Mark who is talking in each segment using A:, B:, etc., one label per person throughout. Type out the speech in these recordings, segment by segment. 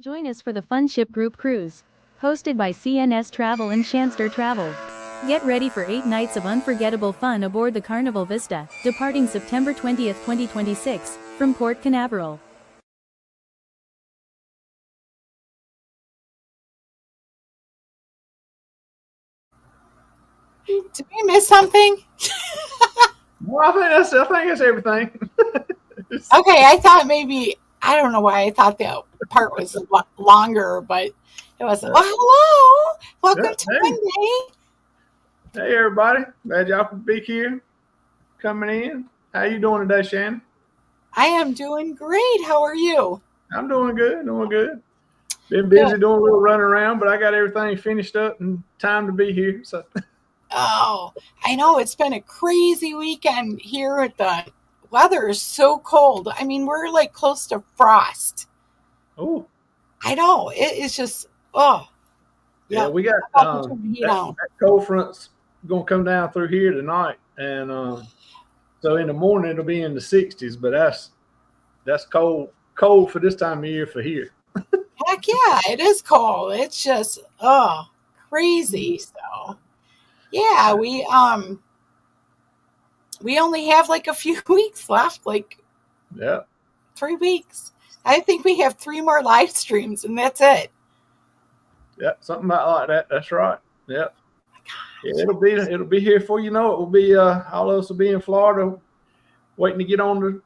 A: Join us for the Fun Ship Group Cruise, hosted by CNS Travel and Shanster Travel. Get ready for 8 nights of unforgettable fun aboard the Carnival Vista, departing September 20th, 2026, from Port Canaveral.
B: Did we miss something?
C: Well, I think that's everything.
B: Okay, I thought maybe, I don't know why I thought that part was longer, but it wasn't. Well, hello. Welcome to Monday.
C: Hey, everybody. Glad y'all could be here, coming in. How you doing today, Shannon?
B: I am doing great. How are you?
C: I'm doing good, Been busy doing a little running around, but I got everything finished up and time to be here. So.
B: Oh, I know it's been a crazy weekend here at the weather is so cold. I mean, we're like close to frost.
C: Oh.
B: I know. It is just, oh.
C: Yeah, we got that cold front's going to come down through here tonight. And so in the morning, it'll be in the 60s, but that's cold for this time of year for here.
B: Heck yeah, it is cold. It's just, crazy. So, yeah, we only have like a few weeks left, like 3 weeks. I think we have 3 more live streams and that's it.
C: Yeah, something like that. That's right. Yeah. Yeah, it'll be here before you know it. Will be all of us will be in Florida, waiting to get on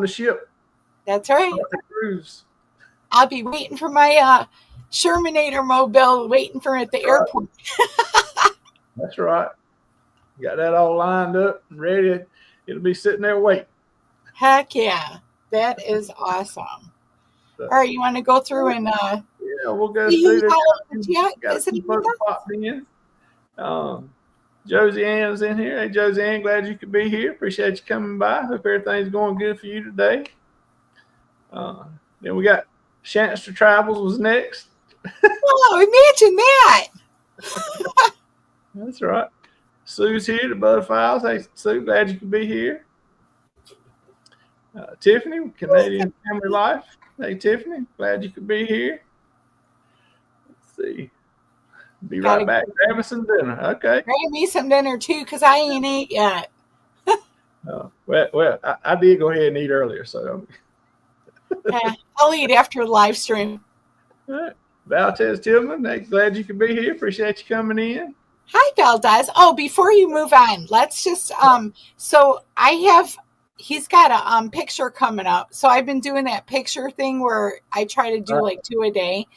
C: the ship.
B: That's right.
C: The cruise.
B: I'll be waiting for my Shermanator mobile, waiting for it at the airport.
C: That's right. Got that all lined up and ready. It'll be sitting there waiting.
B: Heck yeah, that is awesome. So, all right, you want to go through and
C: yeah, we'll go through
B: this.
C: Got some folks popped in. Josie Ann's in here. Hey, Josie Ann, glad you could be here. Appreciate you coming by. Hope everything's going good for you today. Then we got Shanster Travels was next.
B: Oh, imagine that.
C: That's right. Sue's here, the Butterflies. Hey, Sue, glad you could be here. Tiffany, Canadian Family Life. Hey, Tiffany, glad you could be here. Let's see. Be right back. Grab us some dinner. Okay.
B: Grab me some dinner too, because I ain't ate yet.
C: Well, I did go ahead and eat earlier, so.
B: I'll eat after the live stream.
C: All right. Valdez Tillman, hey, glad you could be here. Appreciate you coming in.
B: Hi, Valdez. Oh, before you move on, let's just so he's got a picture coming up. So I've been doing that picture thing where I try to do like 2 a day.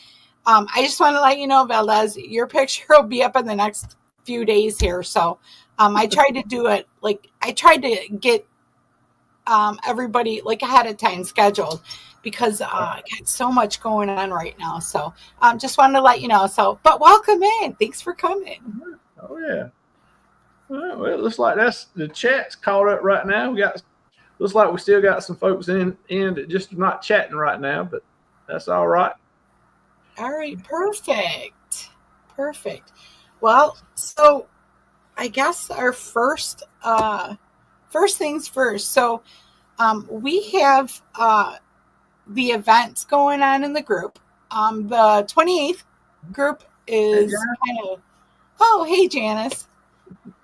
B: I just want to let you know, Valdez, your picture will be up in the next few days here. So I tried to do it I tried to get everybody like ahead of time scheduled because I got so much going on right now. So just wanted to let you know. So, but welcome in. Thanks for coming.
C: Oh yeah. Well, it looks like the chat's caught up right now. Looks like we still got some folks in that just not chatting right now, but that's all right.
B: All right, perfect. Well, so I guess our first things first. So we have the events going on in the group. The 28th group is kind of, oh, hey, Janice.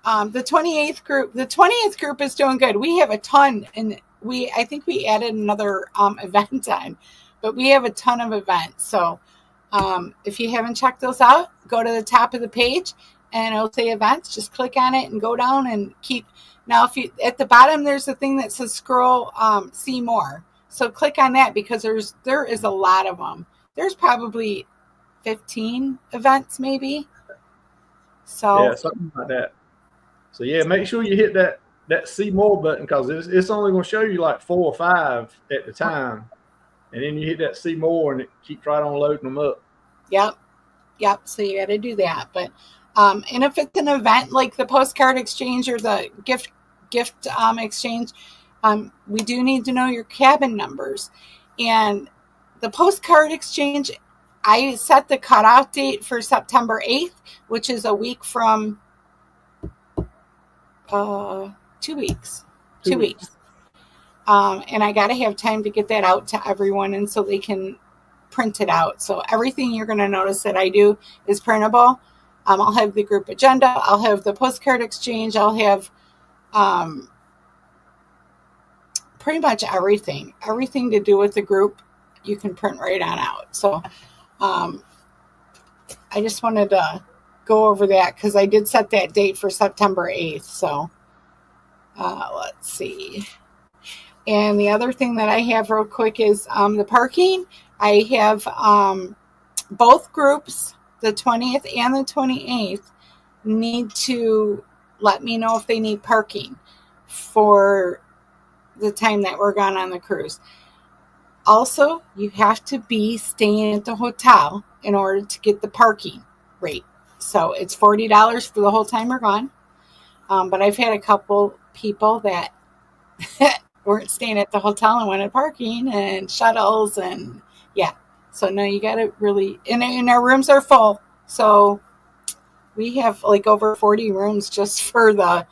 B: The 20th group is doing good. We have a ton, and I think we added another event on, but we have a ton of events. So if you haven't checked those out, go to the top of the page and it'll say events. Just click on it and go down and keep. Now, if you at the bottom, there's a thing that says scroll, see more. So click on that because there is a lot of them. There's probably 15 events, maybe. So
C: yeah, something like that. So yeah, make sure you hit that see more button because it's only going to show you like 4 or 5 at the time, and then you hit that see more and it keeps right on loading them up.
B: Yep. So you got to do that. But and if it's an event like the postcard exchange or the gift exchange, we do need to know your cabin numbers. And the postcard exchange, I set the cutoff date for September 8th, which is a week from 2 weeks. 2 weeks. And I got to have time to get that out to everyone, and so they can printed out. So everything you're going to notice that I do is printable. I'll have the group agenda. I'll have the postcard exchange. I'll have pretty much everything to do with the group. You can print right on out. So I just wanted to go over that because I did set that date for September 8th. So let's see. And the other thing that I have real quick is the parking. I have both groups, the 20th and the 28th, need to let me know if they need parking for the time that we're gone on the cruise. Also, you have to be staying at the hotel in order to get the parking rate. So it's $40 for the whole time we're gone. But I've had a couple people that weren't staying at the hotel and wanted parking and shuttles and yeah. So no, you got to really, and our rooms are full. So we have like over 40 rooms just for the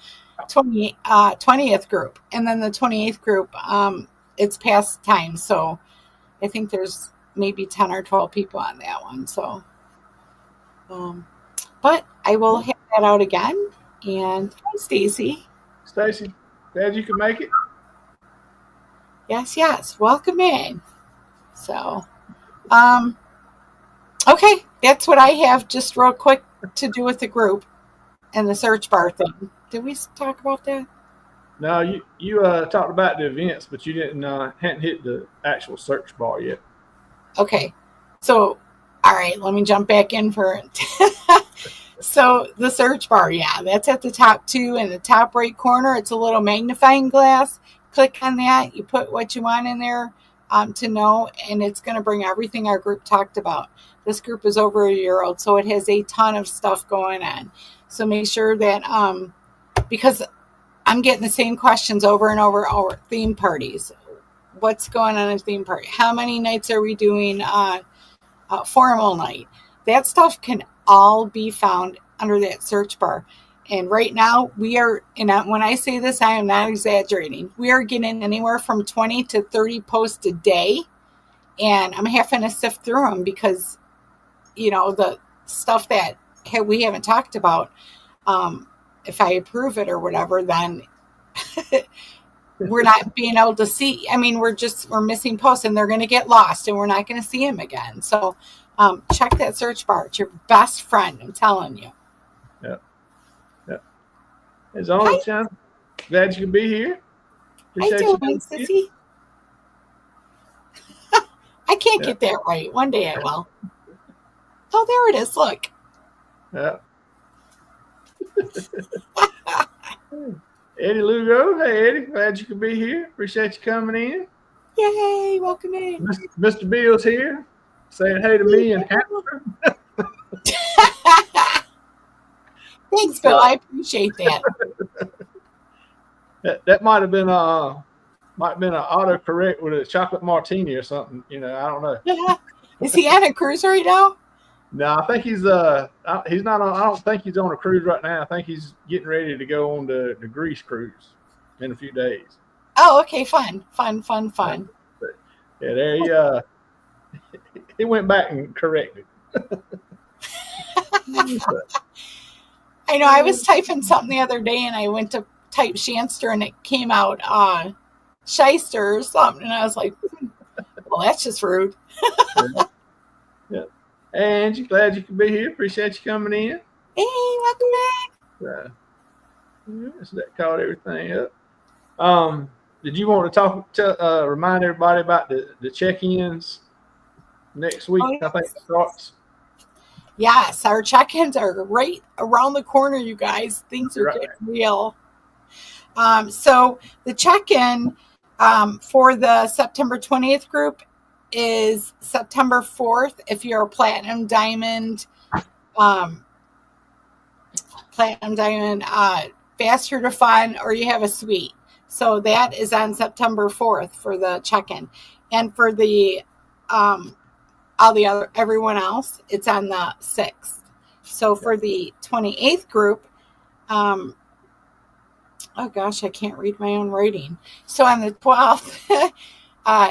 B: 20th group. And then the 28th group, it's past time. So I think there's maybe 10 or 12 people on that one. So, but I will have that out again. And hi, Stacy.
C: Stacy, glad you could make it.
B: Yes. Welcome in. So, okay. That's what I have just real quick to do with the group and the search bar thing. Did we talk about that?
C: No, you talked about the events, but you hadn't hit the actual search bar yet.
B: Okay. So, all right, let me jump back in for it. So the search bar, yeah, that's at the top too. In the top right corner, it's a little magnifying glass. Click on that. You put what you want in there to know, and it's going to bring everything our group talked about. This group is over a year old, so it has a ton of stuff going on. So make sure that, because I'm getting the same questions over and over, theme parties. What's going on in a theme party? How many nights are we doing formal night? That stuff can all be found under that search bar. And right now we are, and when I say this, I am not exaggerating. We are getting anywhere from 20 to 30 posts a day. And I'm having to sift through them because, the stuff that we haven't talked about, if I approve it or whatever, then we're not being able to see. I mean, we're missing posts and they're going to get lost and we're not going to see them again. So check that search bar. It's your best friend. I'm telling you.
C: Yeah. As always, Sean, glad you could be here.
B: Appreciate you doing, Sissy. I can't get that right. One day I will. Oh, there it is. Look.
C: Yeah. Eddie Lugo. Hey, Eddie. Glad you could be here. Appreciate you coming in.
B: Yay. Welcome in.
C: Mr. Bill's here saying hey to me and Hammer.
B: Thanks, Bill. I appreciate that.
C: That might have been an autocorrect with a chocolate martini or something. I don't know.
B: Is he on a cruise right now?
C: No, I think he's not on. I don't think he's on a cruise right now. I think he's getting ready to go on the Greece cruise in a few days.
B: Oh, okay, fun.
C: But, yeah, there he went back and corrected.
B: I know. I was typing something the other day, and I went to type Shanster, and it came out Shyster or something, and I was like, "Well, that's just rude."
C: Yeah. Angie, glad you could be here. Appreciate you coming in.
B: Hey, welcome back.
C: So that caught everything up. Did you want to remind everybody about the check-ins next week?
B: Oh, yes.
C: I think it starts.
B: Yes, our check-ins are right around the corner, you guys. Things are getting real. So the check-in for the September 20th group is September 4th. If you're a platinum diamond, faster to fun, or you have a suite. So that is on September 4th for the check-in. And for the everyone else, it's on the 6th. So for the 28th group, oh gosh, I can't read my own writing. So on the 12th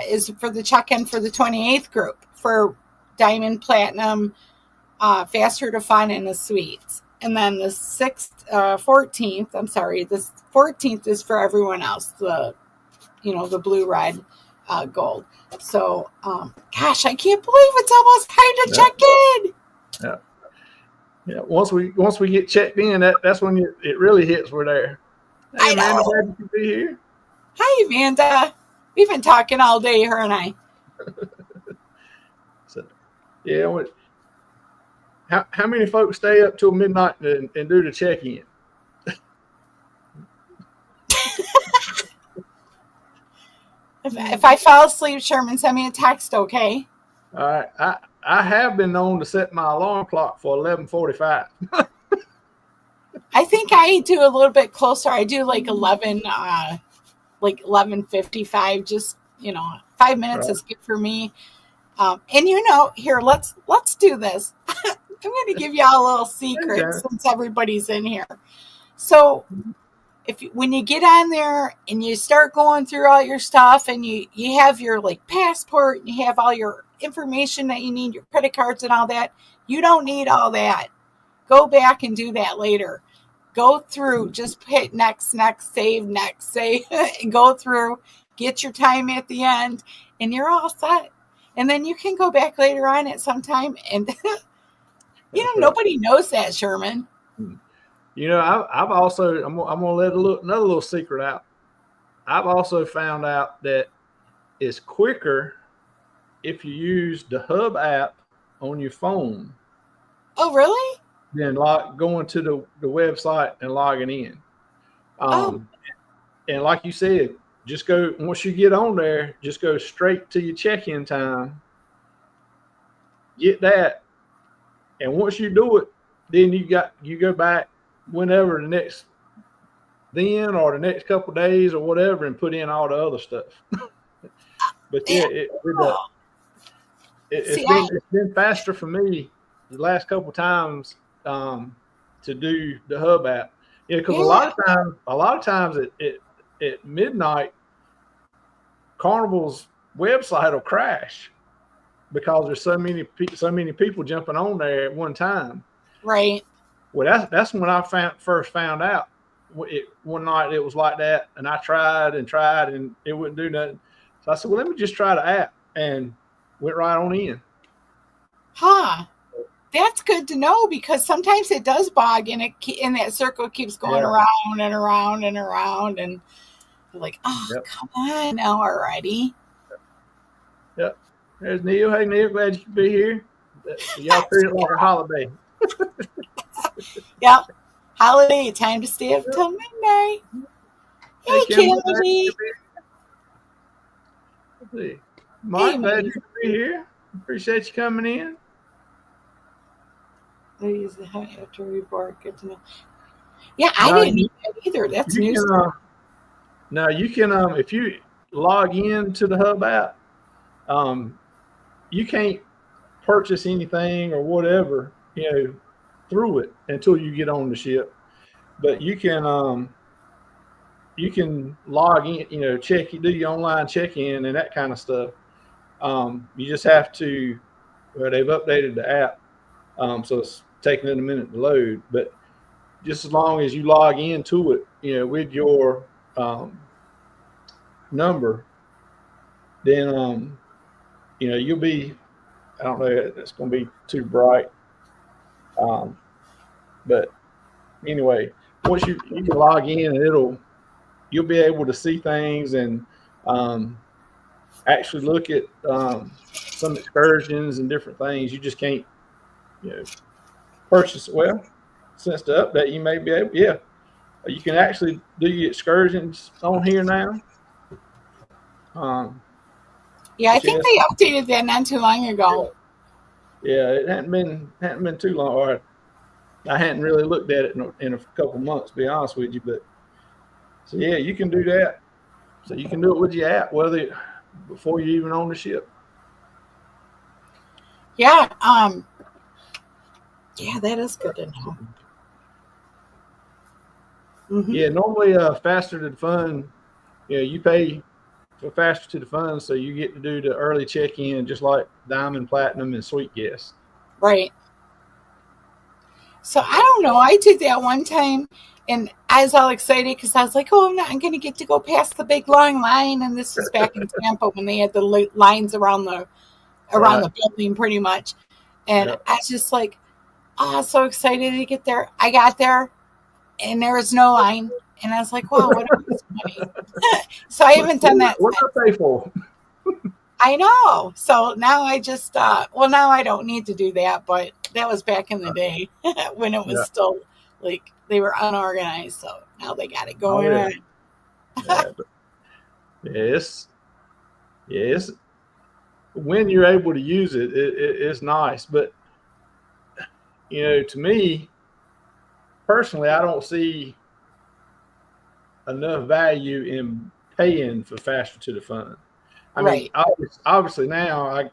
B: is for the check-in for the 28th group. for Diamond, Platinum, Faster to Fun, and the Suites. And then the 14th is for everyone else, the blue, red, gold. So, gosh, I can't believe it's almost time to check in.
C: Yeah. Yeah. Once we get checked in, that's when it really hits. We're there. Hey, Amanda, glad you could be here.
B: Hi, Amanda. We've been talking all day, her and I.
C: So, yeah. How many folks stay up till midnight and do the check-in?
B: If I fall asleep, Sherman, send me a text, okay?
C: All right. I have been known to set my alarm clock for 11:45.
B: I think I do a little bit closer. I do like 11:55. Just 5 minutes is good for me. And here, let's do this. I'm going to give y'all a little secret since everybody's in here. So, when you get on there and you start going through all your stuff, and you have your passport, and you have all your information that you need, your credit cards and all that, you don't need all that. Go back and do that later. Go through, just hit next, save, and go through, get your time at the end, and you're all set. And then you can go back later on at some time, and nobody knows that, Sherman.
C: I've also, I'm gonna let another little secret out. I've also found out that it's quicker if you use the Hub app on your phone.
B: Oh, really?
C: Than going to the website and logging in. And like you said, just go, once you get on there, just go straight to your check-in time. Get that. And once you do it, then you go back whenever the next couple of days or whatever, and put in all the other stuff. But yeah, it's been faster for me the last couple of times to do the Hub app. Because a lot of times at midnight, Carnival's website will crash because there's so many people jumping on there at one time.
B: Right.
C: Well, that's when I first found out. One night it was like that, and I tried and it wouldn't do nothing. So I said, well, let me just try the app, and went right on in.
B: Huh. That's good to know, because sometimes it does bog, and that circle keeps going around and around and around, and you're like, come on now already.
C: Yep. There's Neil. Hey, Neil, glad you could be here. Y'all treat it like a holiday.
B: Yep. Holiday, time to stay up till midnight. Hey, Kennedy.
C: Mike, glad you could be here. Appreciate you coming in.
B: I use the after report. Good to know. Yeah, I didn't need that either. That's news.
C: Now you can, if you log in to the Hub app, you can't purchase anything or whatever, through it until you get on the ship. But you can log in, do your online check-in and that kind of stuff. You just have to, they've updated the app, so it's taking it a minute to load. But just as long as you log into it, with your number, then you'll be, I don't know, it's going to be too bright. But anyway, once you can log in, and you'll be able to see things and actually look at some excursions and different things. You just can't, purchase. Well, since the update, you may be able. Yeah, you can actually do your excursions on here now.
B: Yeah, I think they updated that not too long ago.
C: Yeah, it hadn't been too long. Or I hadn't really looked at it in a couple months, to be honest with you. But so yeah, you can do that. So you can do it with your app, before you're even on the ship.
B: Yeah. Yeah, that is good to know.
C: Mm-hmm. Yeah, normally Faster Than Fun, you pay for Faster to the Fun, so you get to do the early check-in just like Diamond, Platinum, and Sweet Guest.
B: Right. So I don't know. I did that one time, and I was all excited because I was like, "Oh, I'm going to get to go past the big long line." And this was back in Tampa when they had the lines around the building, pretty much. And I was just like, "Oh, so excited to get there!" I got there, and there was no line, and I was like, "Wow, what a waste of money!" So I haven't done that.
C: What did I pay for?
B: I know. So now I just, now I don't need to do that, but that was back in the day when it was still like they were unorganized. So now they got it going on.
C: Yes. When you're able to use it, it's nice. But, to me, personally, I don't see enough value in paying for Faster to the Fun. I mean, obviously now,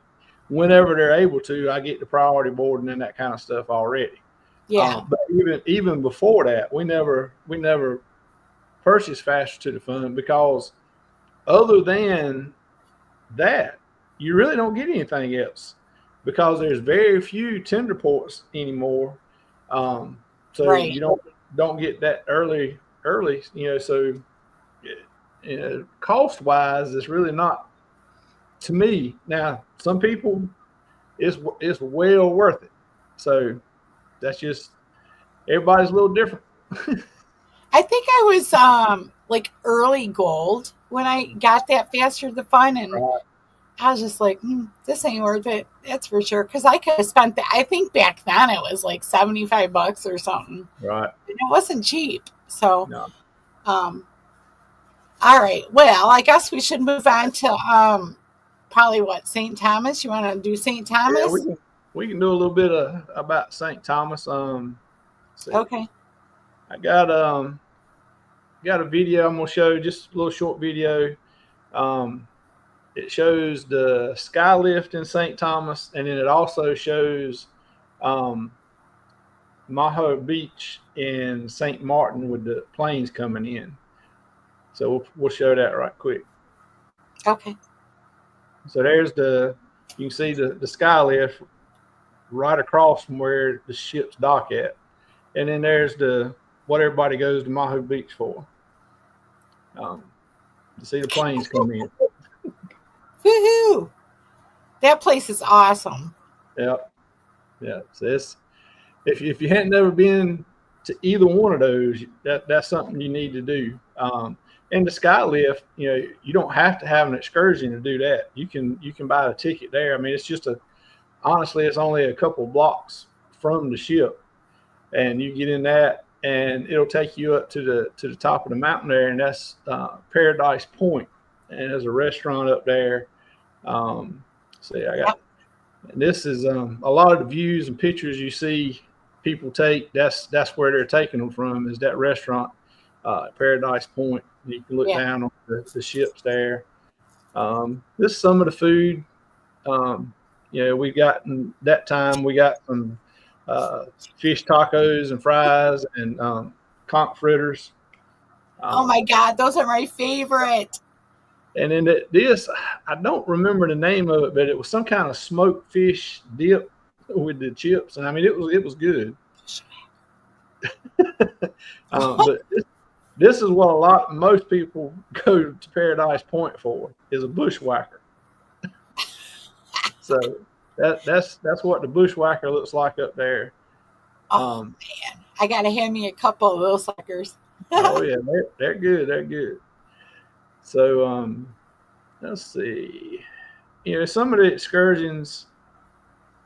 C: whenever they're able to, I get the priority boarding and that kind of stuff already.
B: Yeah.
C: But even before that, we never purchased Faster to the Fun because other than that, you really don't get anything else because there's very few tender ports anymore. So you don't get that early. So cost wise, it's really not. To me, now some people, it's well worth it. So that's just everybody's a little different.
B: I think I was like early gold when I got that Faster to the Fun, and I was just like, this ain't worth it. That's for sure. Because I could have spent that. I think back then it was like $75 or something.
C: Right.
B: And it wasn't cheap. So, all right. Well, I guess we should move on to probably St. Thomas. You want to do St. Thomas?
C: Yeah, we can do a little bit about St. Thomas.
B: Okay.
C: I got a video I'm gonna show, just a little short video. It shows the sky lift in St. Thomas, and then it also shows Maho Beach in St. Martin with the planes coming in. So we'll show that right quick.
B: Okay.
C: So there's you can see the sky lift right across from where the ships dock at. And then there's what everybody goes to Maho Beach for. To see the planes come in.
B: Woohoo! That place is awesome.
C: Yep. Yeah. So if you hadn't never been to either one of those, that's something you need to do. And the sky lift, you don't have to have an excursion to do that. You can buy a ticket there. I mean, it's just honestly, it's only a couple blocks from the ship, and you get in that, and it'll take you up to the top of the mountain there, and that's Paradise Point, and there's a restaurant up there. And this is a lot of the views and pictures you see people take. That's where they're taking them from, is that restaurant, Paradise Point. You can look down on the ships there. This is some of the food. We got some fish tacos and fries and conch fritters.
B: Oh my God, those are my favorite.
C: And then this, I don't remember the name of it, but it was some kind of smoked fish dip with the chips, and I mean it was good. But this is what most people go to Paradise Point for, is a bushwhacker. So that's what the bushwhacker looks like up there.
B: Oh man, I gotta hand me a couple of those suckers.
C: Oh yeah, they're good. They're good. So let's see. Some of the excursions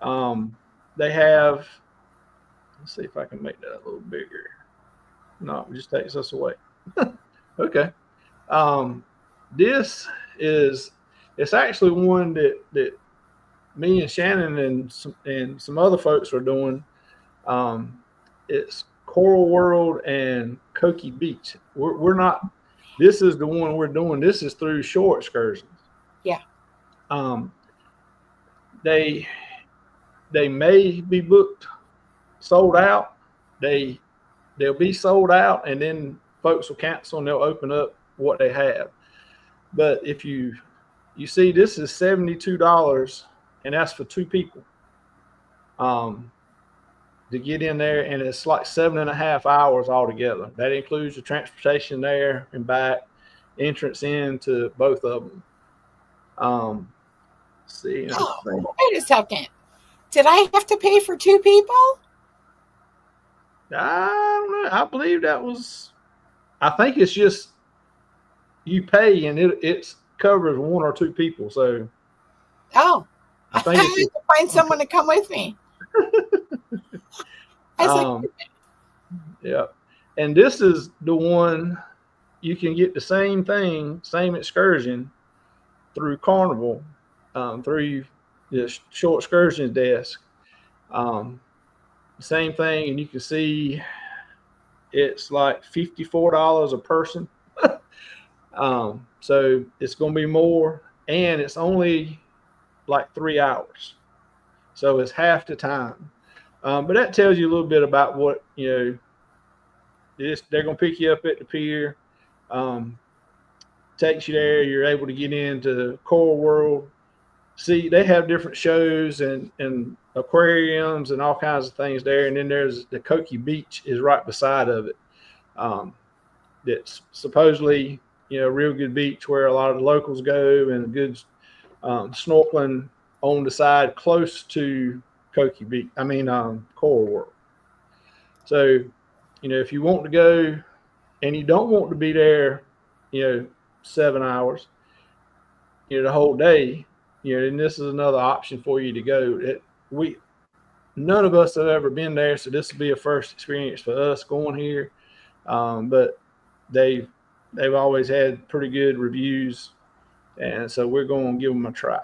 C: they have. Let's see if I can make that a little bigger. No, it just takes us away. Okay. It's actually one that me and Shannon and some other folks are doing. It's Coral World and Cokie Beach. We're not. This is the one we're doing. This is through shore excursions.
B: Yeah.
C: They may be booked, sold out. They'll be sold out, and then folks will cancel and they'll open up what they have. But if you see, this is $72, and that's for 2 people. To get in there, and it's like 7.5 hours altogether. That includes the transportation there and back, entrance into both of them. See,
B: wait a second. Did I have to pay for 2 people?
C: I don't know. I believe that was. I think it's just you pay, and it covers 1 or 2 people. So,
B: I think I have to find someone to come with me.
C: Yeah, and this is the one you can get the same thing, same excursion through Carnival, through the short excursions desk. Same thing, and you can see it's like $54 a person. So it's going to be more, and it's only like 3 hours, so it's half the time. But that tells you a little bit about what, they're going to pick you up at the pier, takes you there. You're able to get into Coral World. See, they have different shows and aquariums and all kinds of things there. And then there's the Coki Beach is right beside of it. It's supposedly, a real good beach where a lot of the locals go, and good snorkeling on the side close to Coki Beach. Coral World. So, if you want to go and you don't want to be there, 7 hours, the whole day, and this is another option for you to go. None of us have ever been there, so this will be a first experience for us going here. But they've always had pretty good reviews, and so we're going to give them a try.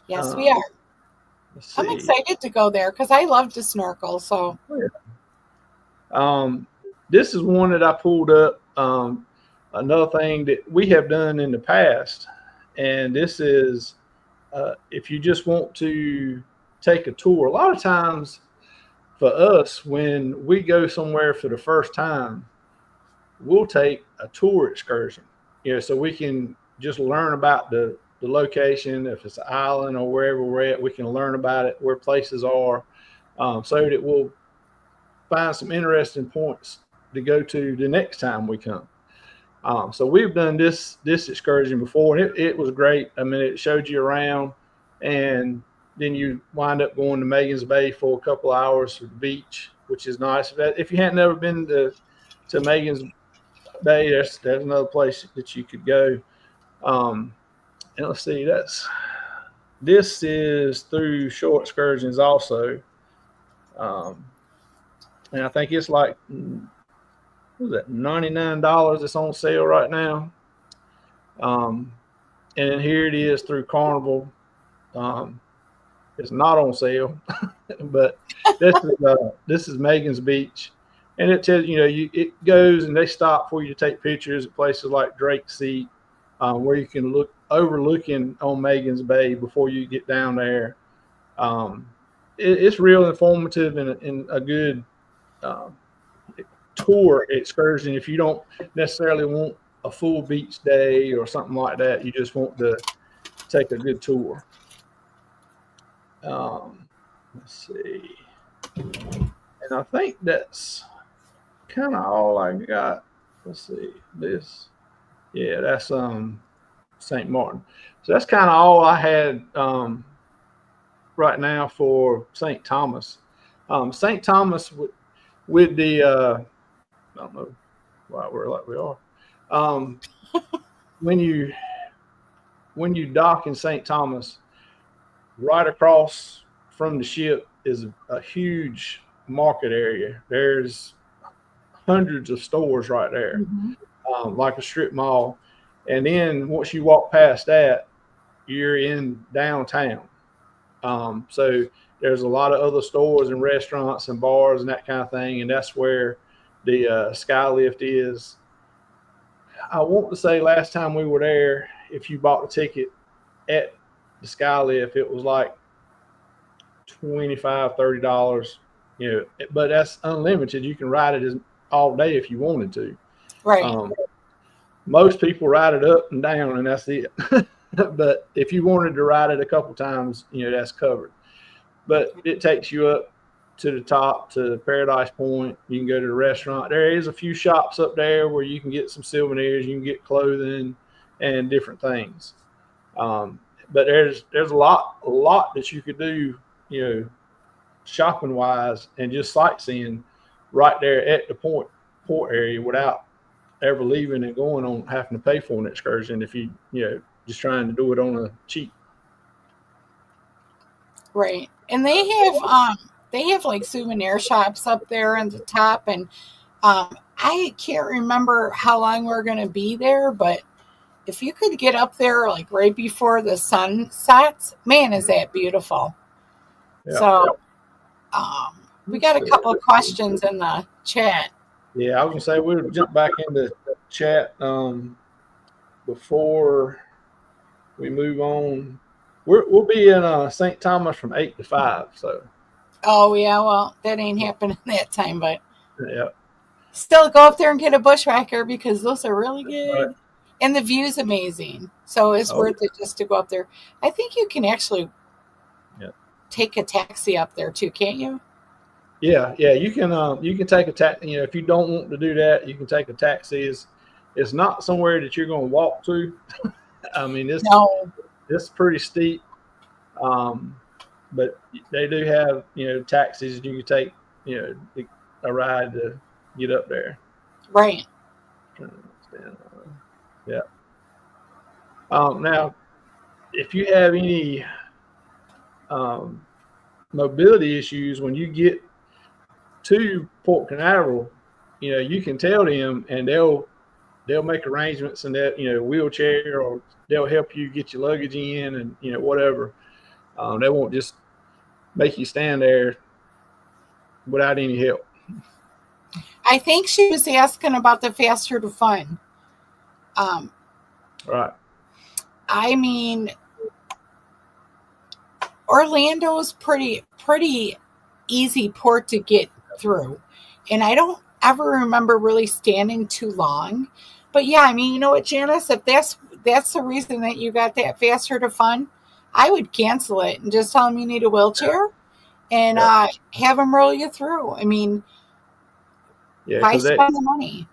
B: Yes, we are. I'm excited to go there because I love to snorkel. So,
C: this is one that I pulled up. Another thing that we have done in the past, and this is if you just want to take a tour. A lot of times for us, when we go somewhere for the first time, we'll take a tour excursion, so we can just learn about the location. If it's an island or wherever we're at, we can learn about it, where places are, so that we'll find some interesting points to go to the next time we come. So we've done this excursion before, and it was great. It showed you around, and then you wind up going to Megan's Bay for a couple of hours for the beach, which is nice. If you hadn't ever been to Megan's Bay, there's another place that you could go. And let's see, this is through short excursions also. And I think it's like, what is that, $99 it's on sale right now. And then here it is through Carnival. It's not on sale, but this is Megan's Beach, and it tells it goes, and they stop for you to take pictures at places like Drake's Seat, where you can look overlooking on Megan's Bay before you get down there. It's real informative and a good tour excursion if you don't necessarily want a full beach day or something like that. You just want to take a good tour. Let's see. And I think that's kind of all I got. Let's see. This. Yeah, that's St. Martin. So that's kind of all I had right now for St. Thomas. St. Thomas with the I don't know why we're like we are. When you dock in St. Thomas, right across from the ship is a huge market area. There's hundreds of stores right there, like a strip mall. And then once you walk past that, you're in downtown. So there's a lot of other stores and restaurants and bars and that kind of thing. And that's where the sky lift is. I want to say last time we were there, if you bought the ticket at the sky lift, it was like $25, $30, but that's unlimited. You can ride it all day if you wanted to.
B: Right.
C: most people ride it up and down, and that's it. But if you wanted to ride it a couple times, that's covered. But it takes you up to the top to Paradise Point. You can go to the restaurant. There is a few shops up there where you can get some souvenirs. You can get clothing and different things. But there's a lot that you could do, shopping wise and just sightseeing right there at the port area without ever leaving and going on having to pay for an excursion if you just trying to do it on a cheap.
B: Right. And they have like souvenir shops up there on the top, and I can't remember how long we're going to be there, but if you could get up there like right before the sun sets, man, is that beautiful. Yeah, so we got a couple of questions in the chat.
C: Yeah, I was going to say we'll jump back into the chat before we move on. We'll be in St. Thomas from 8 to 5. So.
B: Oh yeah, well that ain't happening that time, but
C: yeah,
B: still go up there and get a bushwhacker because those are really good, right. And the view's amazing. So it's worth it just to go up there. I think you can actually take a taxi up there too, can't you?
C: Yeah, you can take a taxi. If you don't want to do that, you can take a taxi. It's not somewhere that you're going to walk to. I mean, it's pretty steep, but they do have taxis you can take a ride to get up there.
B: Right.
C: Yeah. Now, if you have any mobility issues when you get to Port Canaveral, you can tell them, and they'll make arrangements, and that wheelchair, or they'll help you get your luggage in, and whatever. They won't just make you stand there without any help.
B: I think she was asking about the Faster to Fun.
C: Right.
B: I mean, Orlando's pretty easy port to get through, and I don't ever remember really standing too long. But yeah, I mean, you know what, Janice, if that's the reason that you got that Faster to Fun, I would cancel it and just tell them you need a wheelchair and have them roll you through. I mean, why spend the money?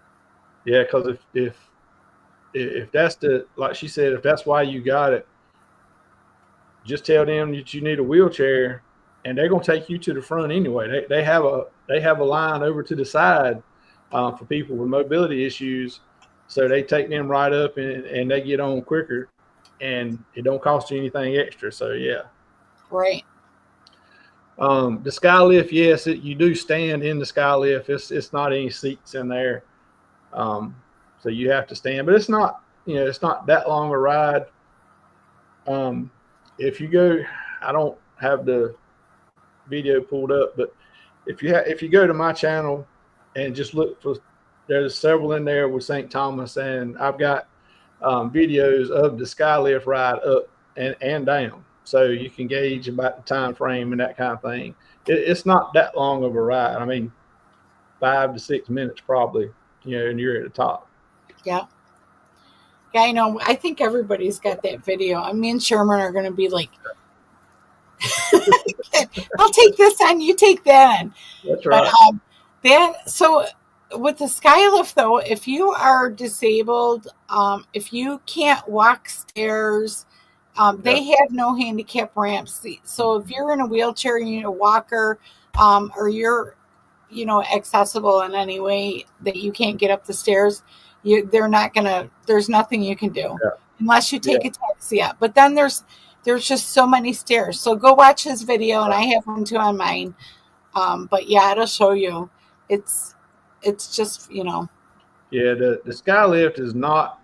C: Yeah, because if that's like she said, if that's why you got it, just tell them that you need a wheelchair, and they're gonna take you to the front anyway. They have a line over to the side for people with mobility issues, so they take them right up and they get on quicker, and it don't cost you anything extra. So yeah,
B: right.
C: The sky lift, yes, you do stand in the sky lift. It's not any seats in there, so you have to stand. But it's not that long a ride. If you go, I don't have the video pulled up, but if you go to my channel and just look for, there's several in there with St. Thomas, and I've got videos of the sky lift ride up and down, so you can gauge about the time frame and that kind of thing. It's not that long of a ride. I mean, 5 to 6 minutes probably, and you're at the top.
B: Yeah. Yeah, I know. I think everybody's got that video. Me and Sherman are going to be like, I'll take this on, you take that on.
C: That's right.
B: But, so with the Skylift, though, if you are disabled, if you can't walk stairs, they have no handicap ramps. So if you're in a wheelchair, you need a walker, or you're, accessible in any way that you can't get up the stairs, there's nothing you can do unless you take a taxi up. But then there's just so many stairs. So go watch his video, and I have one too on mine. But yeah, it'll show you. It's just, Yeah,
C: the sky lift is not,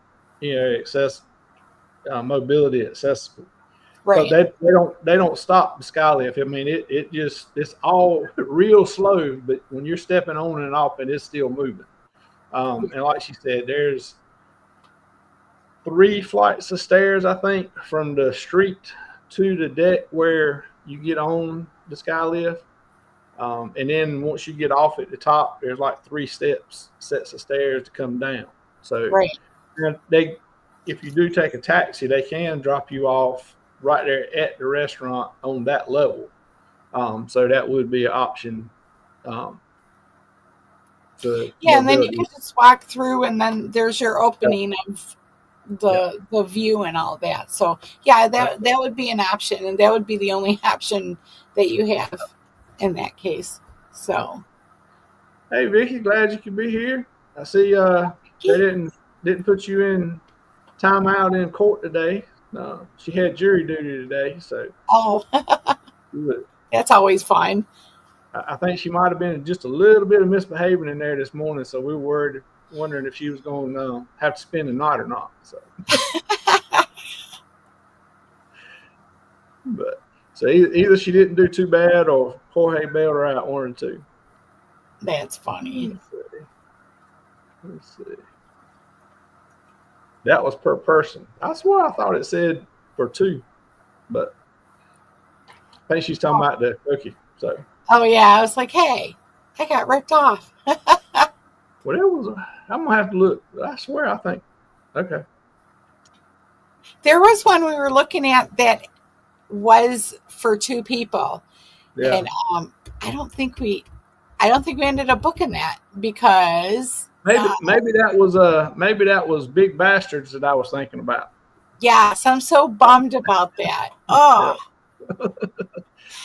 C: mobility accessible.
B: Right.
C: They don't stop the sky lift. I mean, it's all real slow, but when you're stepping on and off, it's still moving. And like she said, there's 3 flights of stairs, I think, from the street to the deck where you get on the sky lift. And then once you get off at the top, there's like 3 sets of stairs to come down. So
B: right.
C: And if you do take a taxi, they can drop you off right there at the restaurant on that level. So that would be an option.
B: And then you can just walk through, and then there's your opening of the view and all that. So that would be an option, and that would be the only option that you have in that case. So,
C: hey Vicky, glad you could be here. I see they didn't put you in timeout in court today. She had jury duty today, so
B: that's always fine.
C: I think she might have been just a little bit of misbehaving in there this morning, so we were wondering if she was going to have to spend the night or not. So, so either she didn't do too bad, or Jorge bailed her out, one or two.
B: That's funny.
C: Let's see. That was per person. I swear I thought it said for two, but I think she's talking about the cookie. So.
B: Oh yeah, I was like, hey, I got ripped off.
C: Well, it was. I'm gonna have to look. I swear, I think. Okay.
B: There was one we were looking at that was for two people, and I don't think we ended up booking that because
C: maybe that was Big Bastards that I was thinking about.
B: Yes, I'm so bummed about that. Oh,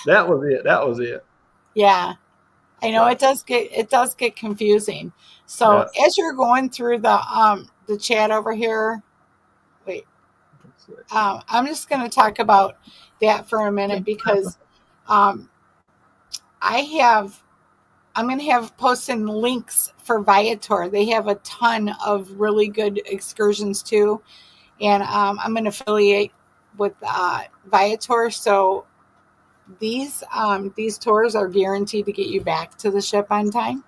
C: that was it.
B: Yeah, I know it does get confusing. So as you're going through the chat over here, wait, I'm just going to talk about that for a minute because I'm going to have posting links for Viator. They have a ton of really good excursions too, and I'm going to affiliate with Viator, so. These tours are guaranteed to get you back to the ship on time.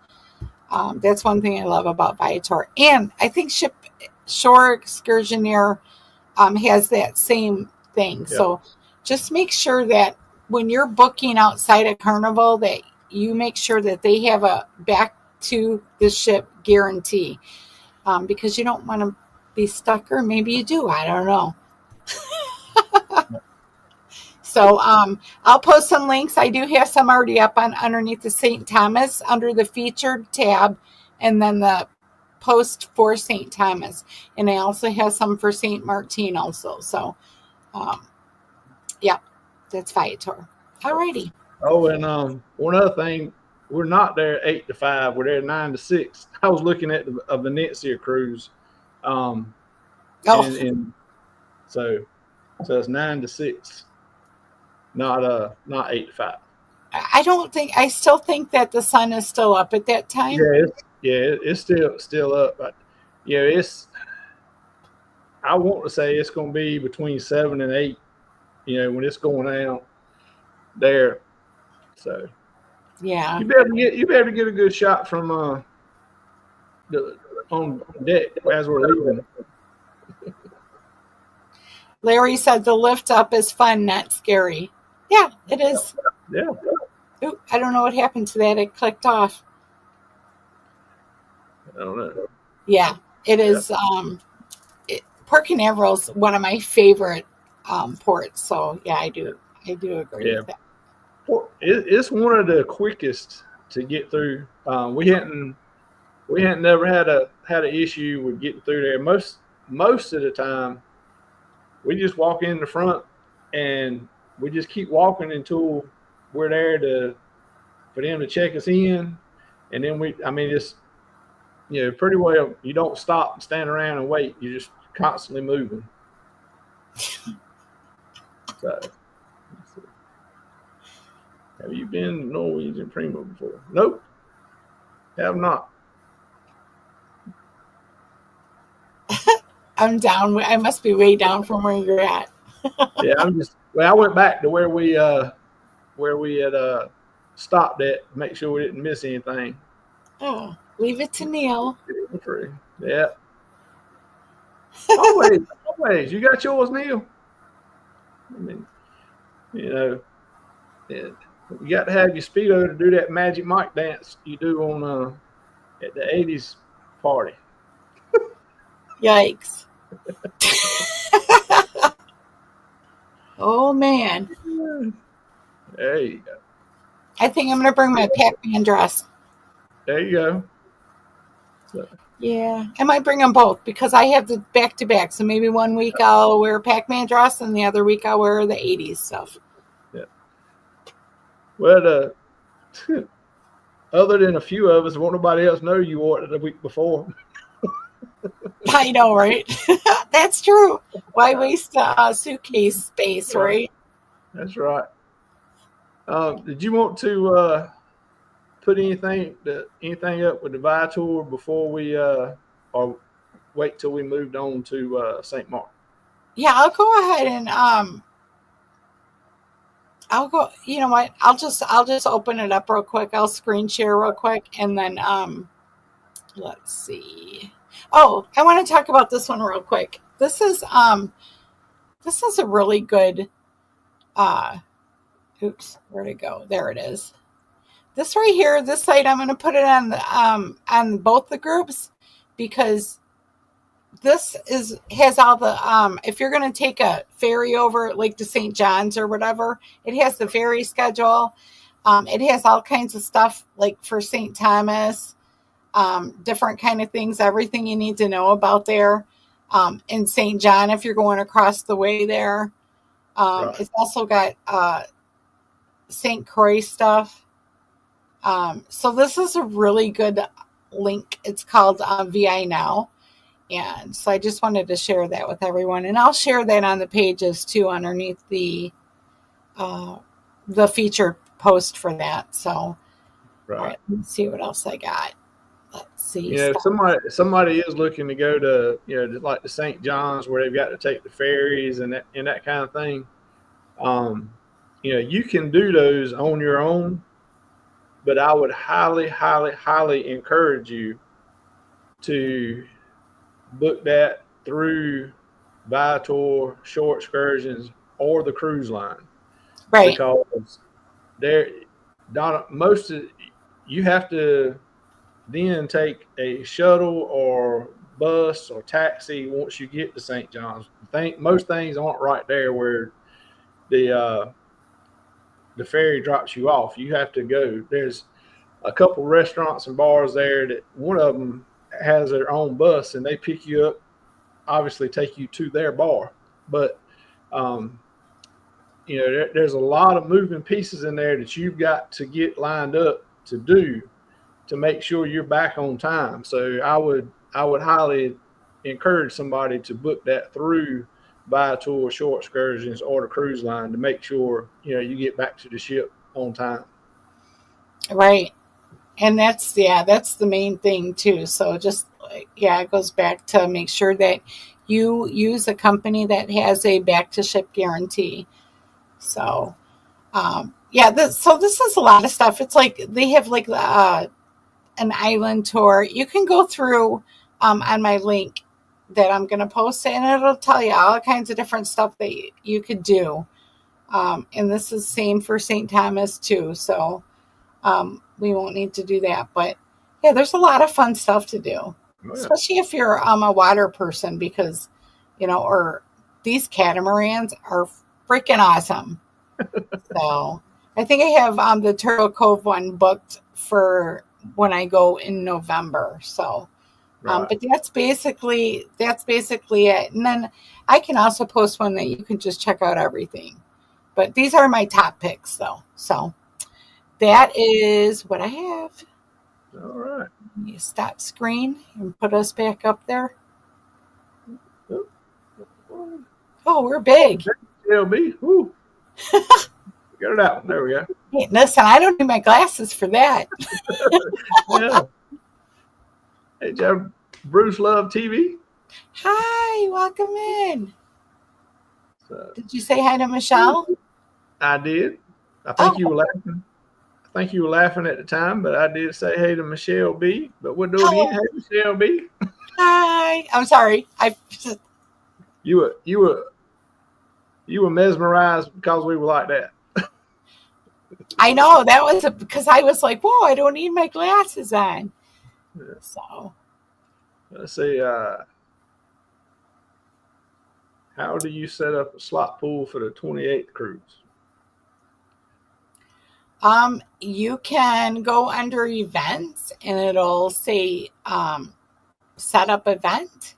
B: That's one thing I love about Viator. And I think Shore Excursioneer has that same thing. Yeah. So just make sure that when you're booking outside of Carnival that you make sure that they have a back to the ship guarantee because you don't want to be stuck, or maybe you do. I don't know. So I'll post some links. I do have some already up underneath the St. Thomas under the featured tab, and then the post for St. Thomas. And I also have some for St. Martin also. So, that's Viator. Alrighty.
C: Oh, and one other thing, we're not there 8 to 5. We're there 9 to 6. I was looking at a Venezia cruise. And so it's 9 to 6. Not 8 to 5.
B: I still think that the sun is still up at that time.
C: It's still up. But I want to say it's going to be between 7 and 8. When it's going out there. So
B: yeah,
C: you better get a good shot from on deck as we're leaving.
B: Larry said the lift up is fun, not scary. Yeah, it is.
C: Yeah.
B: Ooh, I don't know what happened to that. It clicked off.
C: I don't know.
B: Yeah, it is. Port Canaveral is one of my favorite ports. So yeah, I do agree with that.
C: It's one of the quickest to get through. We hadn't never had an issue with getting through there. Most of the time, we just walk in the front and we just keep walking until we're there for them to check us in, and then it's pretty well. You don't stop and stand around and wait. You're just constantly moving. So, have you been to Norwegian Primo before? Nope, have not.
B: I'm down. I must be way down from where you're at.
C: Yeah, I went back to where we had stopped at to make sure we didn't miss anything.
B: Oh, leave it to Neil.
C: Yeah. Always. You got yours, Neil. I mean, you got to have your Speedo to do that Magic Mike dance you do on at the 80s party.
B: Yikes. Oh, man.
C: There you go.
B: I think I'm going to bring my Pac-Man dress.
C: There you go. So,
B: Yeah, I might bring them both because I have the back-to-back. So maybe one week I'll wear a Pac-Man dress and the other week I'll wear the 80s stuff.
C: yeah. Well, other than a few of us, won't nobody else know you wore it the week before.
B: I know, right? That's true. Why waste suitcase space, right?
C: That's right. Did you want to put anything up with the Viator before we or wait till we moved on to St. Mark?
B: Yeah, I'll go ahead and I'll go. You know what? I'll just open it up real quick. I'll screen share real quick, and then let's see. Oh, I want to talk about this one real quick. This is a really good. Oops, where'd it go? There it is. This right here, this site, I'm going to put it on both the groups because this has all the if you're going to take a ferry over like to St. John's or whatever, it has the ferry schedule. It has all kinds of stuff like for St. Thomas, different kind of things, everything you need to know about there. In St. John, if you're going across the way there, right. It's also got St. Croix stuff. So this is a really good link. It's called VI Now. And so I just wanted to share that with everyone. And I'll share that on the pages too underneath the featured post for that. So
C: right.
B: All right, let's see what else I got. Let's see.
C: Yeah, if somebody is looking to go to, like the St. John's where they've got to take the ferries and that kind of thing, you can do those on your own, but I would highly, highly, highly encourage you to book that through Viator, Shore Excursions, or the cruise line.
B: Right.
C: Because you have to then take a shuttle or bus or taxi once you get to St. John's. Most things aren't right there where the ferry drops you off. You have to go. There's a couple restaurants and bars there that one of them has their own bus and they pick you up, obviously take you to their bar. But, there's a lot of moving pieces in there that you've got to get lined up to do to make sure you're back on time. So I would highly encourage somebody to book that through Viator, Shore Excursions, or the cruise line to make sure, you get back to the ship on time.
B: Right. And that's the main thing too. So just, it goes back to make sure that you use a company that has a back to ship guarantee. So, so this is a lot of stuff. It's like they have like an island tour. You can go through on my link that I'm going to post, and it'll tell you all kinds of different stuff that you could do. And this is same for St. Thomas too. So we won't need to do that. But yeah, there's a lot of fun stuff to do, especially if you're a water person because, or these catamarans are freaking awesome. So I think I have the Turtle Cove one booked for when I go in November. So,
C: right.
B: But that's basically it. And then I can also post one that you can just check out everything. But these are my top picks though. So that is what I have.
C: All right.
B: You stop screen and put us back up there. Oh, we're big.
C: LB. Woo. Get it out. There we go.
B: Hey, listen, I don't need my glasses for that.
C: Yeah. Hey, Joe. Bruce Love TV.
B: Hi, welcome in. Did you say hi to Michelle?
C: I did. I think you were laughing. I think you were laughing at the time, but I did say hey to Michelle B. But we'll do it again. Hey, Michelle B.
B: Hi. I'm sorry.
C: You were mesmerized because we were like that.
B: I know that was because I was like, whoa, I don't need my glasses on. Yeah. So
C: let's see. how do you set up a slot pool for the 28th cruise?
B: You can go under events and it'll say set up event.